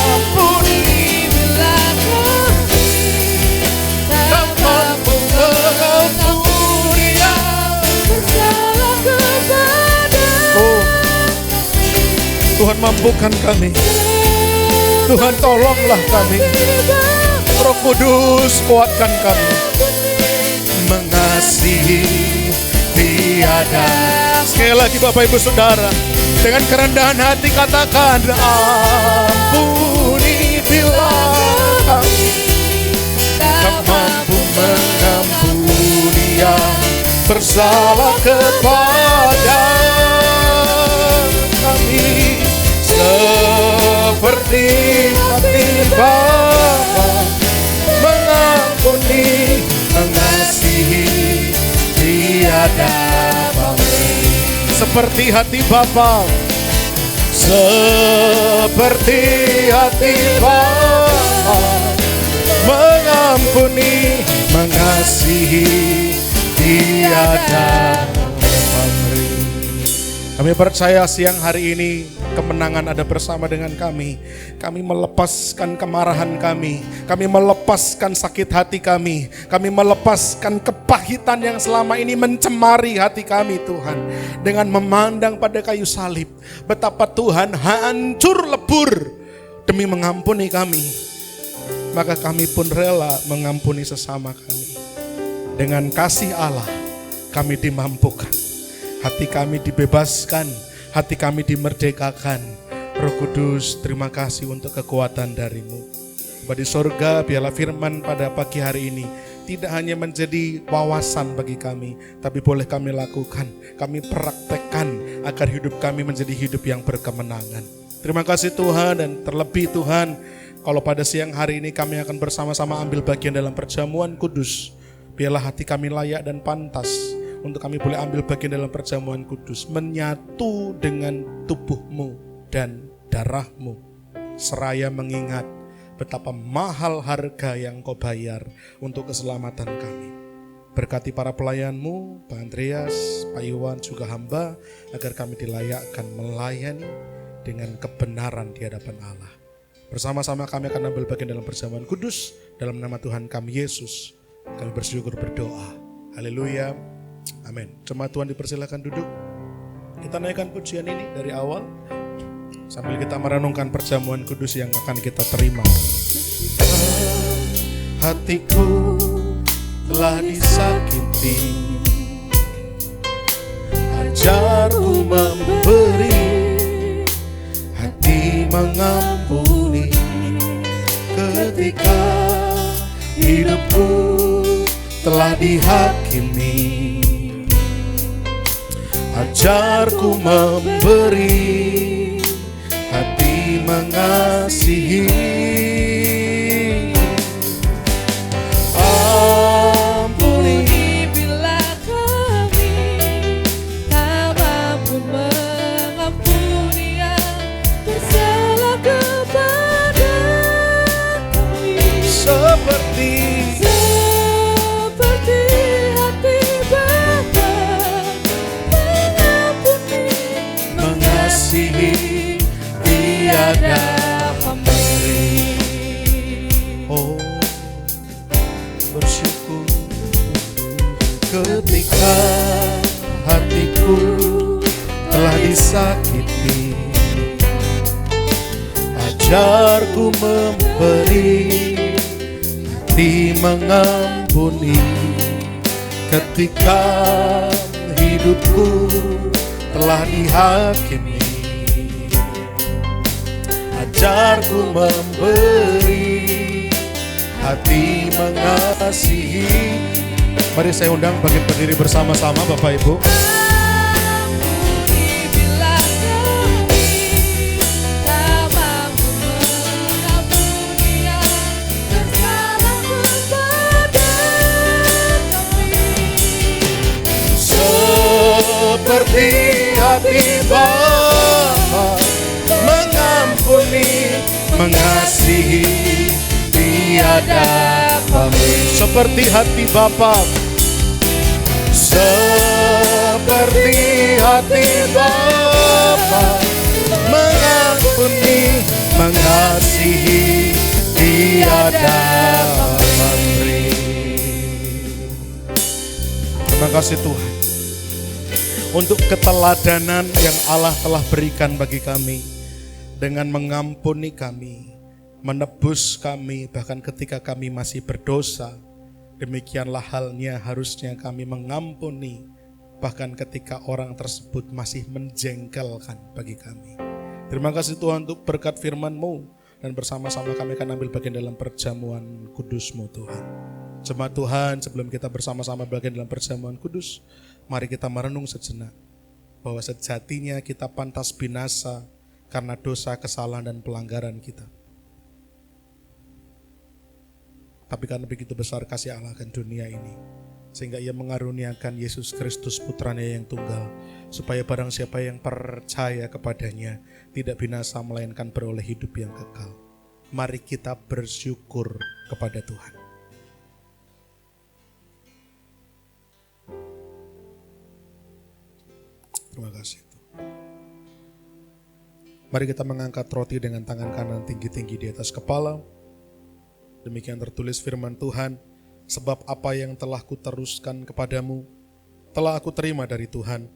ampuni bila kami tak mampu mengampuni yang bersalah kepada Tuhan, mampukan kami. Tuhan, tolonglah kami. Roh Kudus, kuatkan kami. Mengasihi tiada. Sekali lagi Bapak Ibu Saudara, dengan kerendahan hati katakan, ampuni bila kami tak mampu mengampuni yang bersalah kepada kami, seperti hati Bapa mengampuni, mengasihi tiada pamrih. Seperti hati Bapa, seperti hati Bapa mengampuni, mengasihi tiada pamrih. Kami percaya siang hari ini kemenangan ada bersama dengan kami. Kami melepaskan kemarahan kami. Kami melepaskan sakit hati kami. Kami melepaskan kepahitan yang selama ini mencemari hati kami, Tuhan. Dengan memandang pada kayu salib, betapa Tuhan hancur lebur demi mengampuni kami. Maka kami pun rela mengampuni sesama kami. Dengan kasih Allah kami dimampukan. Hati kami dibebaskan, hati kami dimerdekakan. Roh Kudus, terima kasih untuk kekuatan dari-Mu. Bapa di sorga, biarlah firman pada pagi hari ini tidak hanya menjadi wawasan bagi kami, tapi boleh kami lakukan, kami praktekkan agar hidup kami menjadi hidup yang berkemenangan. Terima kasih Tuhan, dan terlebih Tuhan, kalau pada siang hari ini kami akan bersama-sama ambil bagian dalam perjamuan kudus, biarlah hati kami layak dan pantas untuk kami boleh ambil bagian dalam perjamuan kudus, menyatu dengan tubuh-Mu dan darah-Mu, seraya mengingat betapa mahal harga yang Kau bayar untuk keselamatan kami. Berkati para pelayan-Mu, Pak Andreas, Pak Iwan, juga hamba, agar kami dilayakkan melayani dengan kebenaran di hadapan Allah. Bersama-sama kami akan ambil bagian dalam perjamuan kudus, dalam nama Tuhan kami Yesus. Kami bersyukur berdoa. Haleluya. Amin. Jemaat Tuhan dipersilakan duduk. Kita naikkan pujian ini dari awal sambil kita merenungkan perjamuan kudus yang akan kita terima. Hatiku telah disakiti, ajarku memberi, hati mengampuni ketika hidupku telah dihakimi. Ajarku memberi, hati mengasihi. Ampuni bila kami tak mampu mengampuni yang bersalah kepada kami, seperti hati Bapa mengampuni, mengasihi, tiada pemberi. oh bersyukur ketika hatiku telah disakiti. Ajarku memberi, hati mengampuni ketika hidupku telah dihakimi. Ajarku memberi, hati mengasihi. Mari saya undang bagi berdiri bersama-sama Bapak Ibu. Ampuni bila kami tak mampu mengampuni yang bersalah kepada kami, Seperti hati Bapa mengampuni, mengasihi, tiada pamrih. Seperti hati Bapa, seperti hati Bapa mengampuni, mengasihi, tiada pamrih. Terima kasih Tuhan untuk keteladanan yang Allah telah berikan bagi kami dengan mengampuni kami, menebus kami bahkan ketika kami masih berdosa. Demikianlah halnya harusnya kami mengampuni bahkan ketika orang tersebut masih menjengkelkan bagi kami. Terima kasih Tuhan untuk berkat firman-Mu, dan bersama-sama kami akan ambil bagian dalam perjamuan kudus-Mu Tuhan. Jemaat Tuhan, sebelum kita bersama-sama bagian dalam perjamuan kudus, mari kita merenung sejenak bahwa sejatinya kita pantas binasa karena dosa, kesalahan, dan pelanggaran kita. Tapi karena begitu besar kasih Allah akan dunia ini, sehingga Ia mengaruniakan Yesus Kristus putranya yang tunggal, supaya barang siapa yang percaya kepadanya tidak binasa melainkan beroleh hidup yang kekal. Mari kita bersyukur kepada Tuhan. Terima kasih. Mari kita mengangkat roti dengan tangan kanan tinggi-tinggi di atas kepala. Demikian tertulis firman Tuhan, sebab apa yang telah kuteruskan kepadamu, telah aku terima dari Tuhan,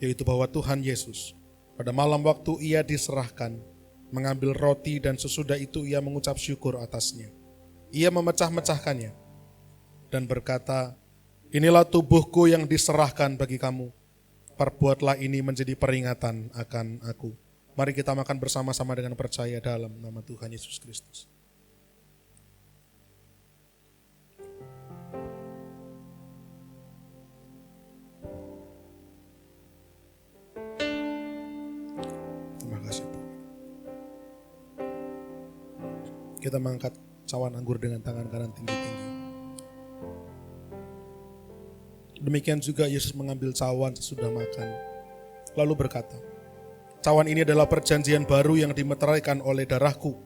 yaitu bahwa Tuhan Yesus, pada malam waktu Ia diserahkan, mengambil roti dan sesudah itu Ia mengucap syukur atasnya. Ia memecah-mecahkannya dan berkata, inilah tubuhku yang diserahkan bagi kamu, perbuatlah ini menjadi peringatan akan aku. Mari kita makan bersama-sama dengan percaya dalam nama Tuhan Yesus Kristus. Kita mengangkat cawan anggur dengan tangan kanan tinggi-tinggi. Demikian juga Yesus mengambil cawan sesudah makan, lalu berkata, cawan ini adalah perjanjian baru yang dimeteraikan oleh darahku.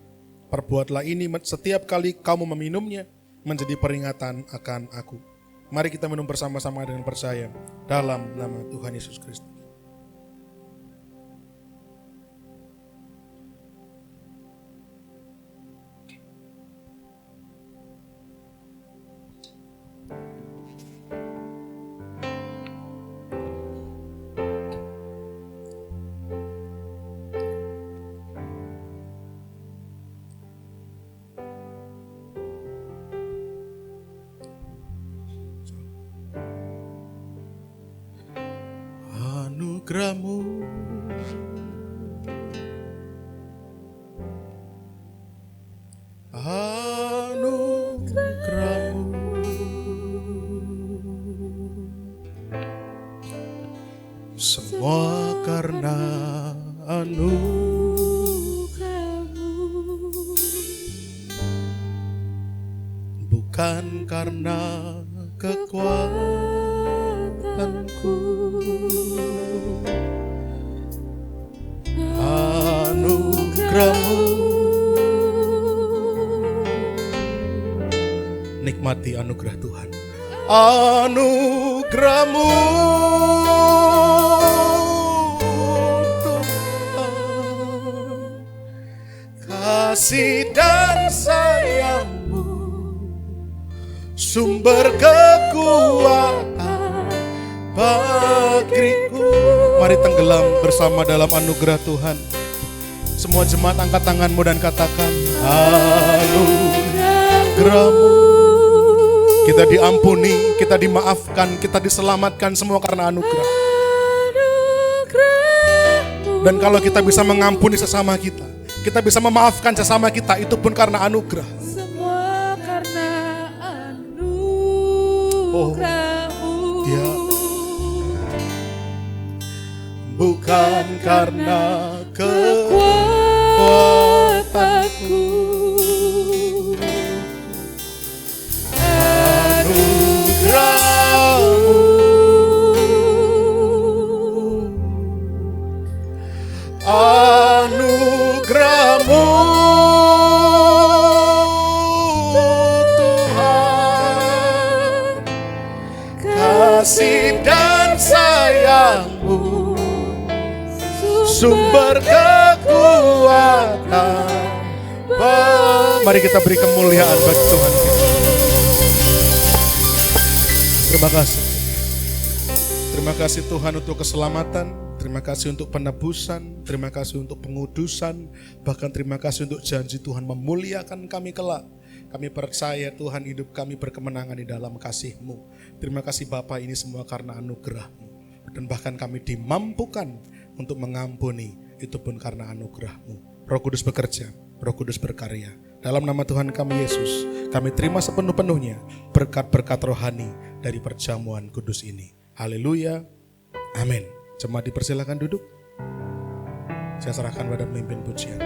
Perbuatlah ini setiap kali kamu meminumnya menjadi peringatan akan aku. Mari kita minum bersama-sama dengan percaya dalam nama Tuhan Yesus Kristus. anugerahmu. Anugerahmu. Semua karena anugerahmu, bukan karena kekuatanku. Anugerahmu. Nikmati anugerah Tuhan. Anugerahmu Tuhan, kasih dan sayangmu, sumber kekuatan bagiku. Mari tenggelam bersama dalam anugerah Tuhan. Semua jemaat angkat tanganmu dan katakan, anugerahmu. Kita diampuni, kita dimaafkan, kita diselamatkan semua karena anugerah. Dan kalau kita bisa mengampuni sesama kita bisa memaafkan sesama kita, itu pun karena anugerah. Semua karena anugerahmu. Ya. Bukan karena kekuatanku. Anugerahmu Tuhan, kasih dan sayangmu, sumber kekuatan. Mari kita beri kemuliaan bagi Tuhan kita. Terima kasih. Terima kasih Tuhan untuk keselamatan. Terima kasih untuk penebusan, terima kasih untuk pengudusan, bahkan terima kasih untuk janji Tuhan memuliakan kami kelak. Kami percaya Tuhan hidup kami berkemenangan di dalam kasih-Mu. Terima kasih Bapa, ini semua karena anugerah-Mu. Dan bahkan kami dimampukan untuk mengampuni, itu pun karena anugerah-Mu. Roh Kudus bekerja, Roh Kudus berkarya. Dalam nama Tuhan kami Yesus, kami terima sepenuh-penuhnya berkat-berkat rohani dari perjamuan kudus ini. Haleluya, amin. Jemaat dipersilakan duduk. Saya serahkan pada pemimpin pujian.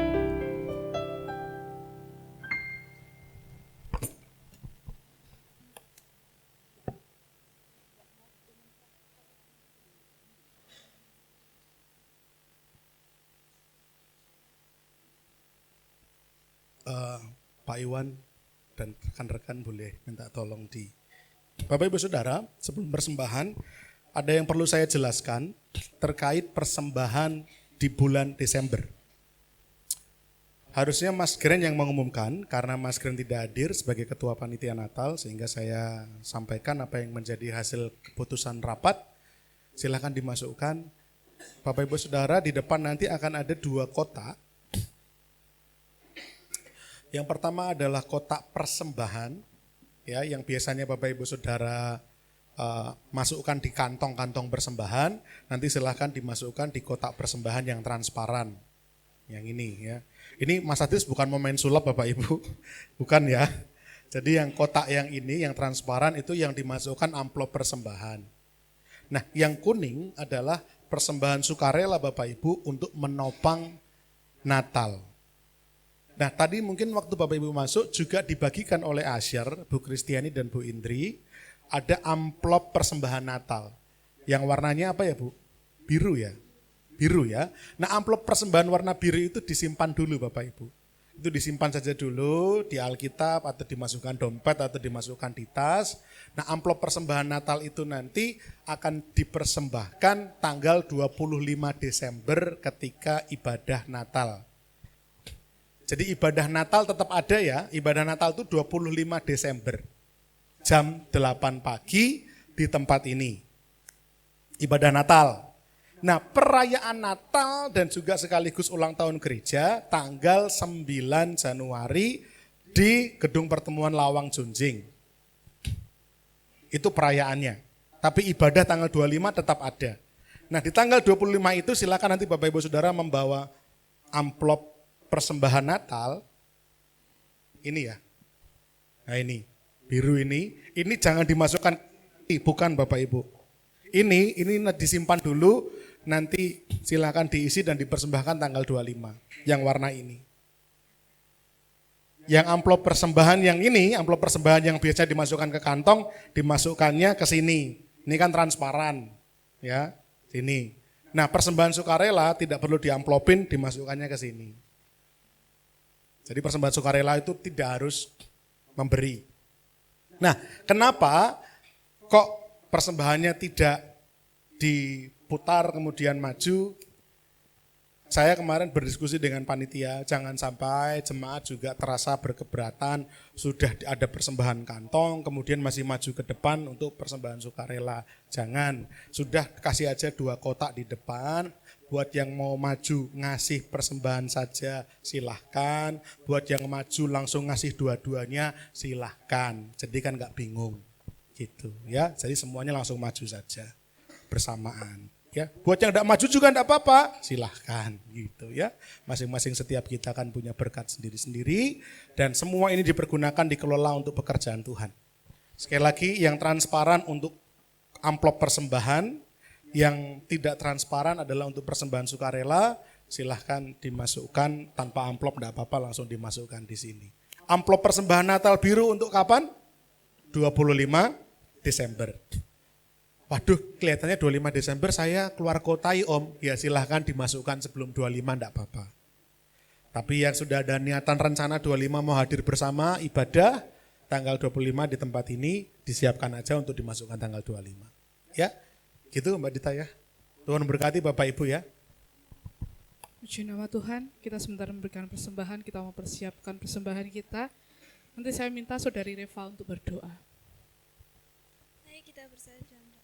Pak Iwan dan rekan-rekan boleh minta tolong di Bapak Ibu Saudara, sebelum persembahan ada yang perlu saya jelaskan terkait persembahan di bulan Desember. Harusnya Mas Gren yang mengumumkan, karena Mas Gren tidak hadir sebagai Ketua Panitia Natal, sehingga saya sampaikan apa yang menjadi hasil keputusan rapat. Silakan dimasukkan. Bapak Ibu Saudara, di depan nanti akan ada 2 kotak. Yang pertama adalah kotak persembahan, ya, yang biasanya Bapak Ibu Saudara masukkan di kantong-kantong persembahan, nanti silahkan dimasukkan di kotak persembahan yang transparan. Yang ini ya. Ini Mas Adis bukan mau main sulap Bapak Ibu, bukan ya. Jadi yang kotak yang ini, yang transparan itu yang dimasukkan amplop persembahan. Nah yang kuning adalah persembahan sukarela Bapak Ibu untuk menopang Natal. Nah tadi mungkin waktu Bapak Ibu masuk juga dibagikan oleh Asyar, Bu Kristiani dan Bu Indri, ada amplop persembahan Natal. Yang warnanya apa ya Bu? Biru ya? Biru ya. Nah amplop persembahan warna biru itu disimpan dulu Bapak Ibu. Itu disimpan saja dulu di Alkitab atau dimasukkan dompet atau dimasukkan di tas. Nah amplop persembahan Natal itu nanti akan dipersembahkan tanggal 25 Desember ketika ibadah Natal. Jadi ibadah Natal tetap ada ya, ibadah Natal itu 25 Desember. Jam 8 pagi di tempat ini. Ibadah Natal. Nah perayaan Natal dan juga sekaligus ulang tahun gereja tanggal 9 Januari di Gedung Pertemuan Lawang Junjing. Itu perayaannya. Tapi ibadah tanggal 25 tetap ada. Nah di tanggal 25 itu silakan nanti Bapak Ibu Saudara membawa amplop persembahan Natal. Ini ya. Nah ini, biru ini jangan dimasukkan, bukan Bapak Ibu. Ini disimpan dulu, nanti silakan diisi dan dipersembahkan tanggal 25, yang warna ini. Yang amplop persembahan yang ini, amplop persembahan yang biasa dimasukkan ke kantong, dimasukkannya ke sini. Ini kan transparan, ya, sini. Nah persembahan sukarela tidak perlu diamplopin, dimasukkannya ke sini. Jadi persembahan sukarela itu tidak harus memberi. Nah kenapa kok persembahannya tidak diputar kemudian maju? Saya kemarin berdiskusi dengan panitia, jangan sampai jemaat juga terasa berkeberatan, sudah ada persembahan kantong, kemudian masih maju ke depan untuk persembahan sukarela. Jangan, sudah kasih aja 2 kotak di depan, buat yang mau maju ngasih persembahan saja silahkan, buat yang maju langsung ngasih dua-duanya silahkan. Jadi kan gak bingung gitu ya, jadi semuanya langsung maju saja bersamaan. Ya, buat yang tidak maju juga tidak apa-apa, silahkan gitu ya. Masing-masing setiap kita kan punya berkat sendiri-sendiri dan semua ini dipergunakan dikelola untuk pekerjaan Tuhan. Sekali lagi yang transparan untuk amplop persembahan, yang tidak transparan adalah untuk persembahan sukarela, silahkan dimasukkan tanpa amplop tidak apa-apa, langsung dimasukkan di sini. Amplop persembahan Natal biru untuk kapan? 25 Desember. Waduh, kelihatannya 25 Desember saya keluar kota Om. Ya silahkan dimasukkan sebelum 25, enggak apa-apa. Tapi yang sudah ada niatan rencana 25 mau hadir bersama ibadah, tanggal 25 di tempat ini disiapkan aja untuk dimasukkan tanggal 25. Ya, gitu Mbak Dita ya. Tuhan berkati Bapak Ibu ya. Puji nama Tuhan, kita sebentar memberikan persembahan, kita mau persiapkan persembahan kita. Nanti saya minta Saudari Reva untuk berdoa. Mari kita bersatu dalam doa.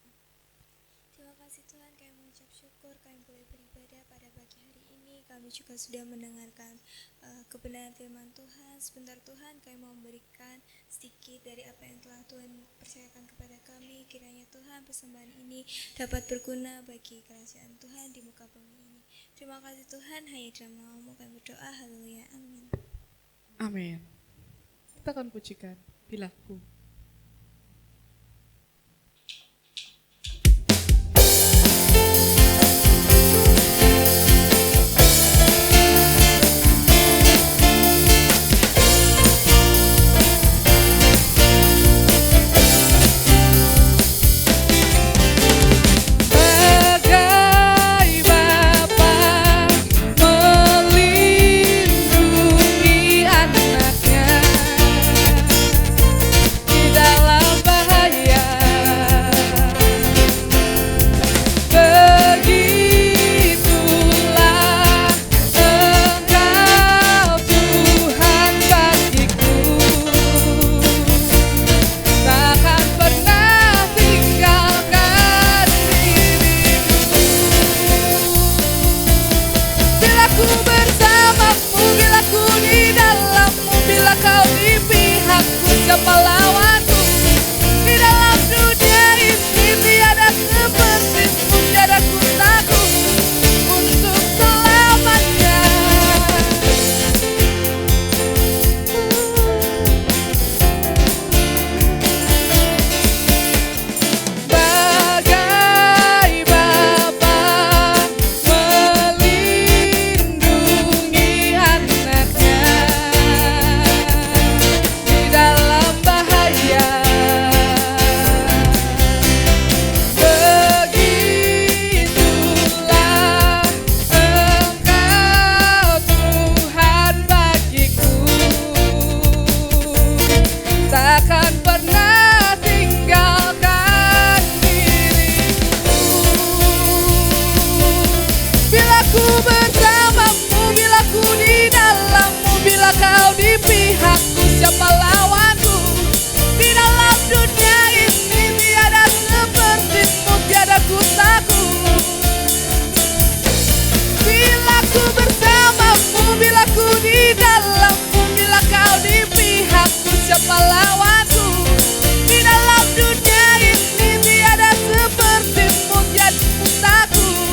Terima kasih Tuhan, kami mengucap syukur kami boleh beribadah pada pagi hari ini. Kami juga sudah mendengarkan kebenaran firman Tuhan. Sebentar Tuhan, kami mau memberikan sedikit dari apa yang telah Tuhan percayakan kepada kami. Kiranya Tuhan persembahan ini dapat berguna bagi kerajaan Tuhan di muka bumi ini. Terima kasih Tuhan, hanya dalam nama-Mu kami berdoa. Haleluya, amin. Amin. Kita akan pujikan Bilaku. Di dalam dunia ini tiada seperti-Mu, tiada ku takut.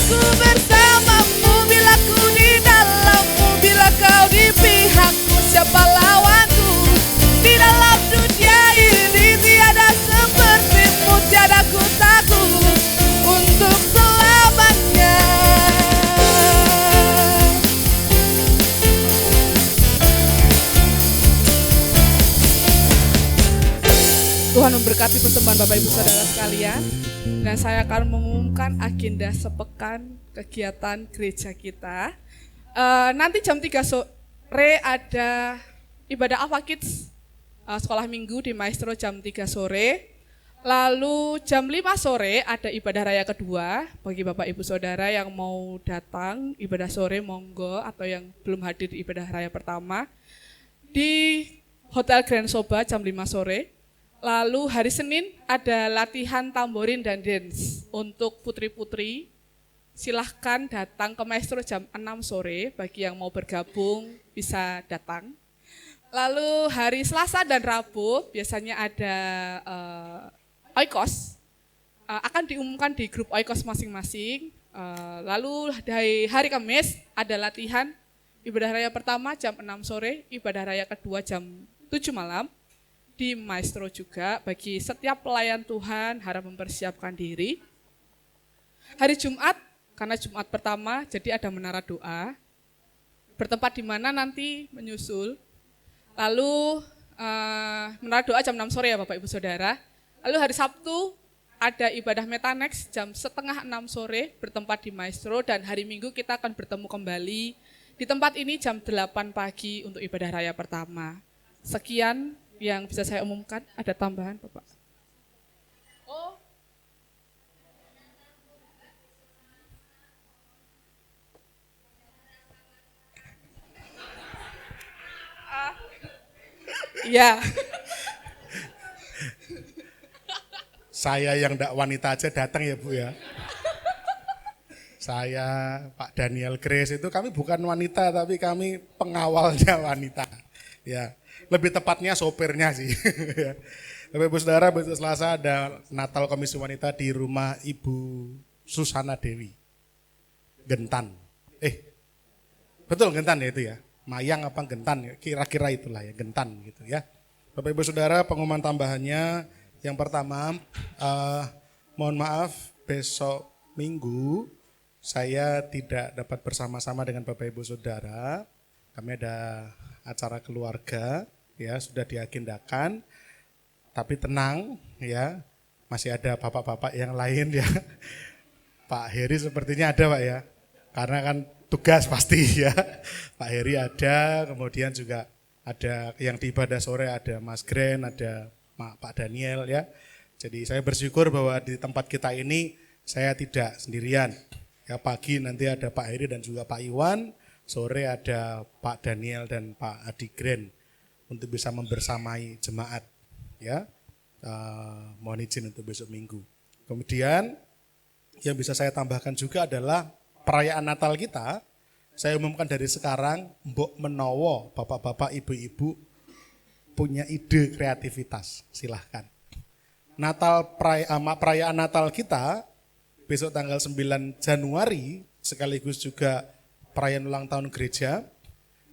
ku bersamamu, bila ku di dalammu, bila kau di pihakku, siapa lawanku? Di dalam dunia ini tiada sepertimu, tiada ku takut untuk selamanya. Tuhan memberkati persembahan Bapak Ibu Saudara sekalian. Dan saya akan mengumumkan agenda sepekan kegiatan gereja kita. Nanti jam 3 sore ada ibadah Alpha Kids sekolah minggu di Maestro jam 3 sore. Lalu jam 5 sore ada ibadah raya kedua. Bagi Bapak Ibu Saudara yang mau datang ibadah sore monggo, atau yang belum hadir di ibadah raya pertama di Hotel Grand Soba jam 5 sore. Lalu hari Senin ada latihan tamborin dan dance untuk putri-putri. Silahkan datang ke Maestro jam 6 sore, bagi yang mau bergabung bisa datang. Lalu hari Selasa dan Rabu biasanya ada Oikos, akan diumumkan di grup Oikos masing-masing. Lalu dari hari Kamis ada latihan ibadah raya pertama jam 6 sore, ibadah raya kedua jam 7 malam. Di Maestro juga, bagi setiap pelayan Tuhan harap mempersiapkan diri. Hari Jumat, karena Jumat pertama, jadi ada menara doa. Bertempat di mana nanti menyusul. Lalu menara doa jam 6 sore ya Bapak Ibu Saudara. Lalu hari Sabtu ada ibadah Metanex jam setengah 6 sore, bertempat di Maestro. Dan hari Minggu kita akan bertemu kembali di tempat ini jam 8 pagi untuk ibadah raya pertama. Sekian yang bisa saya umumkan. Ada tambahan Bapak? Oh. Ya. Saya yang ndak wanita aja datang ya Bu ya. Saya, Pak Daniel Grace itu kami bukan wanita tapi kami pengawalnya wanita. Ya. Lebih tepatnya sopirnya sih. Bapak Ibu Saudara, besok Selasa ada Natal Komisi Wanita di rumah Ibu Susana Dewi. Gentan. Betul Gentan ya itu ya. Mayang apa Gentan ya, kira-kira itulah ya, Gentan gitu ya. Bapak Ibu Saudara, pengumuman tambahannya yang pertama, mohon maaf besok Minggu saya tidak dapat bersama-sama dengan Bapak Ibu Saudara. Kami ada acara keluarga ya, sudah diagendakan. Tapi tenang ya, masih ada bapak-bapak yang lain ya. Pak Heri sepertinya ada Pak ya. Karena kan tugas pasti ya. Pak Heri ada, kemudian juga ada yang di ibadah sore ada Mas Gren, ada Pak Daniel ya. Jadi saya bersyukur bahwa di tempat kita ini saya tidak sendirian. Ya, pagi nanti ada Pak Heri dan juga Pak Iwan, sore ada Pak Daniel dan Pak Adi Gren untuk bisa membersamai jemaat. Ya, mohon izin untuk besok Minggu. Kemudian yang bisa saya tambahkan juga adalah perayaan Natal kita. Saya umumkan dari sekarang, mbok menowo, bapak-bapak, ibu-ibu punya ide kreativitas, silahkan. Perayaan Natal kita besok tanggal 9 Januari sekaligus juga perayaan ulang tahun gereja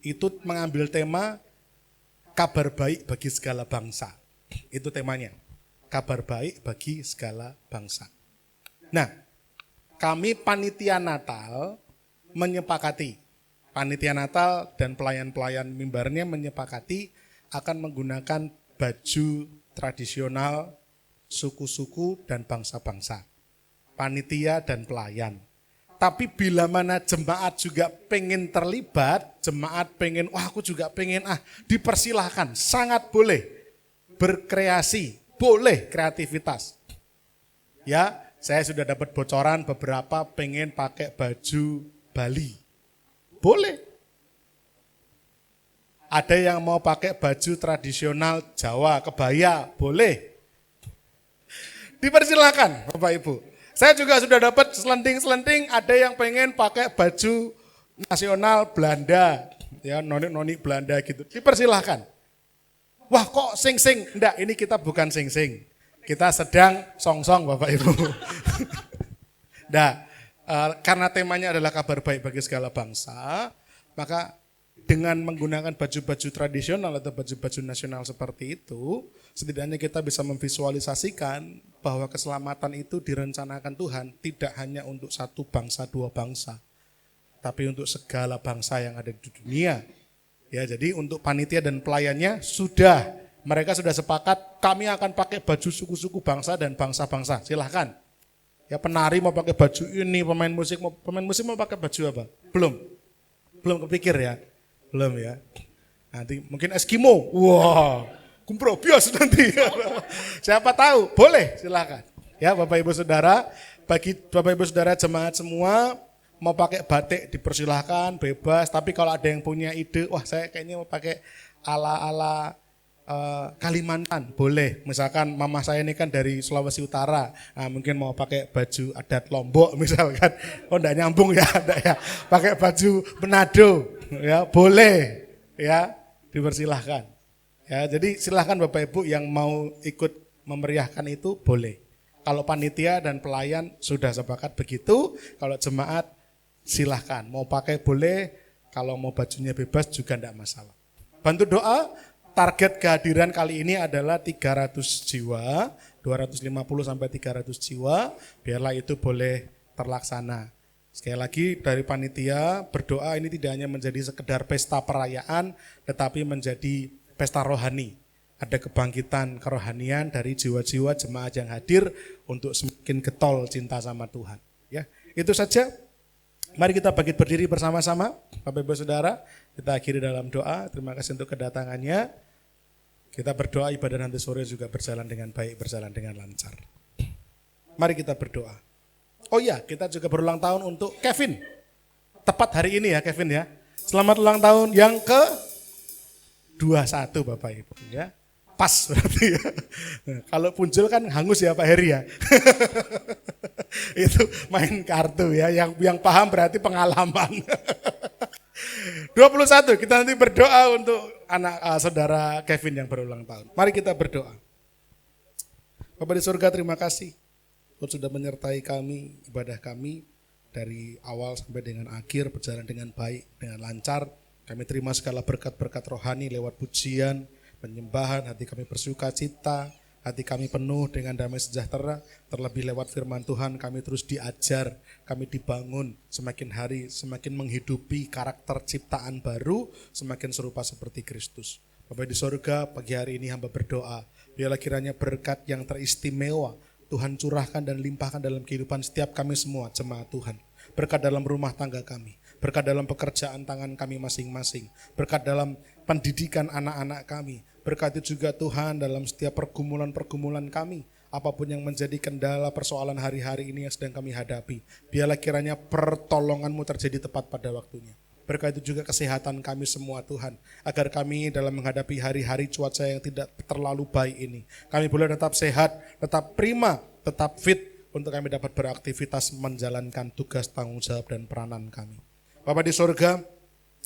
itu mengambil tema kabar baik bagi segala bangsa. Itu temanya, kabar baik bagi segala bangsa. Nah, kami panitia Natal menyepakati, panitia Natal dan pelayan-pelayan mimbarnya menyepakati akan menggunakan baju tradisional suku-suku dan bangsa-bangsa, panitia dan pelayan. Tapi bila mana jemaat juga pengen terlibat, jemaat pengen, wah aku juga pengen, dipersilahkan, sangat boleh berkreasi, boleh kreativitas. Ya, saya sudah dapat bocoran beberapa pengen pakai baju Bali. Boleh. Ada yang mau pakai baju tradisional Jawa, kebaya, boleh. Dipersilakan Bapak Ibu. Saya juga sudah dapat selenting-selenting, ada yang pengen pakai baju nasional Belanda, ya noni-noni Belanda gitu. Dipersilahkan. Wah kok sing-sing? Enggak, ini kita bukan sing-sing. Kita sedang song-song Bapak Ibu. Nah, karena temanya adalah kabar baik bagi segala bangsa, maka dengan menggunakan baju-baju tradisional atau baju-baju nasional seperti itu, setidaknya kita bisa memvisualisasikan bahwa keselamatan itu direncanakan Tuhan tidak hanya untuk satu bangsa, dua bangsa, tapi untuk segala bangsa yang ada di dunia. Ya, jadi untuk panitia dan pelayannya mereka sudah sepakat kami akan pakai baju suku-suku bangsa dan bangsa-bangsa. Silahkan. Ya, penari mau pakai baju ini, pemain musik mau pakai baju apa? Belum kepikir ya. Belum ya. Nanti mungkin Eskimo. Wah, kumpro bias nanti. Siapa tahu, boleh silakan. Ya, Bapak Ibu Saudara, bagi Bapak Ibu Saudara jemaat semua mau pakai batik dipersilahkan, bebas. Tapi kalau ada yang punya ide, wah saya kayaknya mau pakai ala-ala Kalimantan, boleh. Misalkan mama saya ini kan dari Sulawesi Utara, nah, mungkin mau pakai baju adat Lombok misalkan, oh enggak nyambung ya, enggak ya, pakai baju Manado, ya boleh, ya dipersilahkan. Ya, jadi silahkan Bapak Ibu yang mau ikut memeriahkan itu boleh. Kalau panitia dan pelayan sudah sepakat begitu, kalau jemaat silahkan, mau pakai boleh, kalau mau bajunya bebas juga enggak masalah. Bantu doa. Target kehadiran kali ini adalah 300 jiwa, 250 sampai 300 jiwa, biarlah itu boleh terlaksana. Sekali lagi dari panitia berdoa ini tidak hanya menjadi sekedar pesta perayaan, tetapi menjadi pesta rohani. Ada kebangkitan kerohanian dari jiwa-jiwa jemaat yang hadir untuk semakin getol cinta sama Tuhan. Ya, itu saja. Mari kita bangkit berdiri bersama-sama, Bapak Ibu Saudara. Kita akhiri dalam doa. Terima kasih untuk kedatangannya. Kita berdoa ibadah nanti sore juga berjalan dengan baik, berjalan dengan lancar. Mari kita berdoa. Oh iya, kita juga berulang tahun untuk Kevin. Tepat hari ini ya Kevin ya. Selamat ulang tahun yang ke-21 Bapak Ibu ya. Pas berarti ya. Kalau punjul kan hangus ya Pak Heri ya. Itu main kartu ya, yang paham berarti pengalaman. 21, kita nanti berdoa untuk anak saudara Kevin yang berulang tahun. Mari kita berdoa. Bapak di surga, terima kasih Tuhan sudah menyertai kami, ibadah kami dari awal sampai dengan akhir berjalan dengan baik, dengan lancar. Kami terima segala berkat-berkat rohani lewat pujian, penyembahan, hati kami bersuka cita, hati kami penuh dengan damai sejahtera, terlebih lewat firman Tuhan kami terus diajar, kami dibangun semakin hari, semakin menghidupi karakter ciptaan baru, semakin serupa seperti Kristus. Bapak di surga, pagi hari ini hamba berdoa, biarlah kiranya berkat yang teristimewa Tuhan curahkan dan limpahkan dalam kehidupan setiap kami semua, jemaat Tuhan. Berkat dalam rumah tangga kami, berkat dalam pekerjaan tangan kami masing-masing, berkat dalam pendidikan anak-anak kami, berkati juga Tuhan dalam setiap pergumulan-pergumulan kami, apapun yang menjadi kendala persoalan hari-hari ini yang sedang kami hadapi. Biarlah kiranya pertolongan-Mu terjadi tepat pada waktunya. Berkati juga kesehatan kami semua Tuhan, agar kami dalam menghadapi hari-hari cuaca yang tidak terlalu baik ini, kami boleh tetap sehat, tetap prima, tetap fit untuk kami dapat beraktivitas menjalankan tugas, tanggung jawab dan peranan kami. Bapa di surga,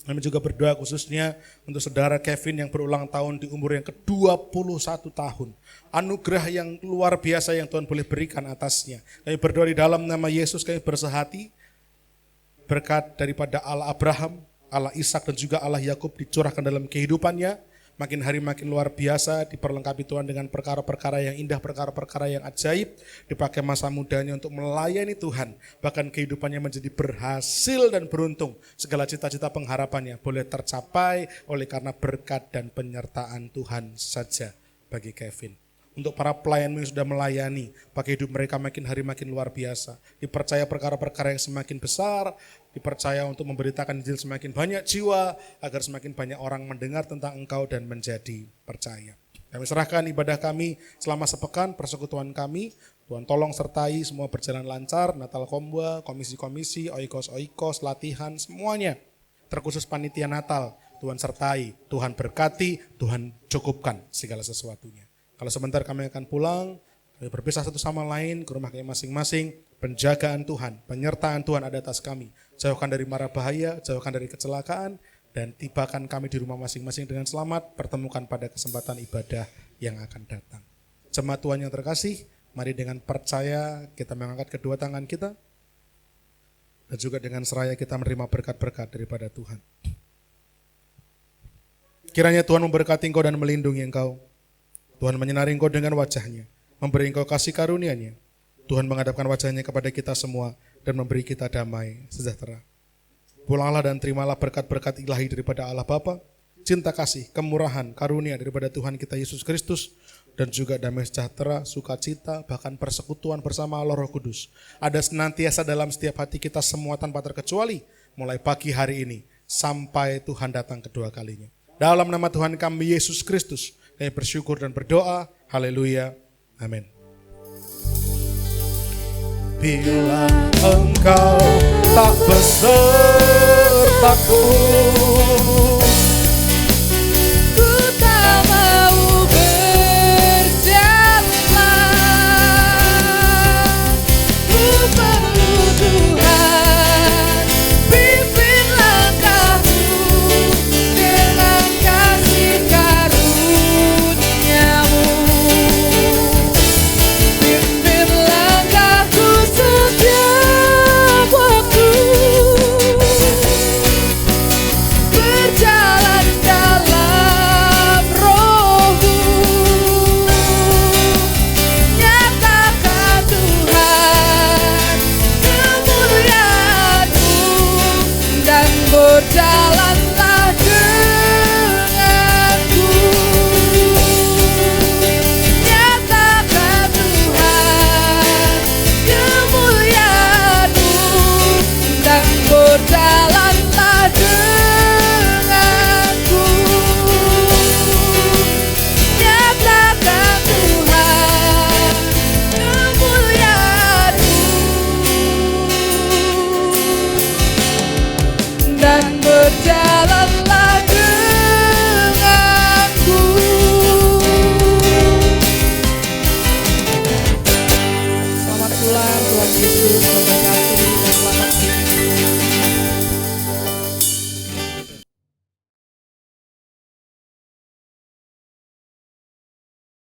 kami juga berdoa khususnya untuk saudara Kevin yang berulang tahun di umur yang ke-21 tahun. Anugerah yang luar biasa yang Tuhan boleh berikan atasnya. Kami berdoa di dalam nama Yesus, kami bersehati. Berkat daripada Allah Abraham, Allah Ishak dan juga Allah Yakub dicurahkan dalam kehidupannya. Makin hari makin luar biasa, diperlengkapi Tuhan dengan perkara-perkara yang indah, perkara-perkara yang ajaib, dipakai masa mudanya untuk melayani Tuhan, bahkan kehidupannya menjadi berhasil dan beruntung. Segala cita-cita pengharapannya boleh tercapai oleh karena berkat dan penyertaan Tuhan saja bagi Kevin. Untuk para pelayan yang sudah melayani, pakai hidup mereka makin hari makin luar biasa. Dipercaya perkara-perkara yang semakin besar, dipercaya untuk memberitakan Injil semakin banyak jiwa, agar semakin banyak orang mendengar tentang Engkau dan menjadi percaya. Kami serahkan ibadah kami selama sepekan, persekutuan kami. Tuhan tolong sertai semua berjalan lancar, Natal Komba, komisi-komisi, oikos-oikos, latihan, semuanya. Terkhusus panitia Natal, Tuhan sertai, Tuhan berkati, Tuhan cukupkan segala sesuatunya. Kalau sebentar kami akan pulang, kami berpisah satu sama lain ke rumah kami masing-masing. Penjagaan Tuhan, penyertaan Tuhan ada atas kami. Jauhkan dari mara bahaya, jauhkan dari kecelakaan, dan tibakan kami di rumah masing-masing dengan selamat, pertemukan pada kesempatan ibadah yang akan datang. Jemaat Tuhan yang terkasih, mari dengan percaya kita mengangkat kedua tangan kita. Dan juga dengan seraya kita menerima berkat-berkat daripada Tuhan. Kiranya Tuhan memberkati engkau dan melindungi engkau. Tuhan menyinari engkau dengan wajah-Nya, memberi engkau kasih karunia-Nya. Tuhan menghadapkan wajah-Nya kepada kita semua dan memberi kita damai sejahtera. Pulanglah dan terimalah berkat-berkat ilahi daripada Allah Bapa, cinta kasih, kemurahan, karunia daripada Tuhan kita Yesus Kristus, dan juga damai sejahtera, sukacita, bahkan persekutuan bersama Allah Roh Kudus. Ada senantiasa dalam setiap hati kita semua tanpa terkecuali, mulai pagi hari ini sampai Tuhan datang kedua kalinya. Dalam nama Tuhan kami Yesus Kristus, kami bersyukur dan berdoa. Haleluya. Amin. Bila engkau tak besertaku,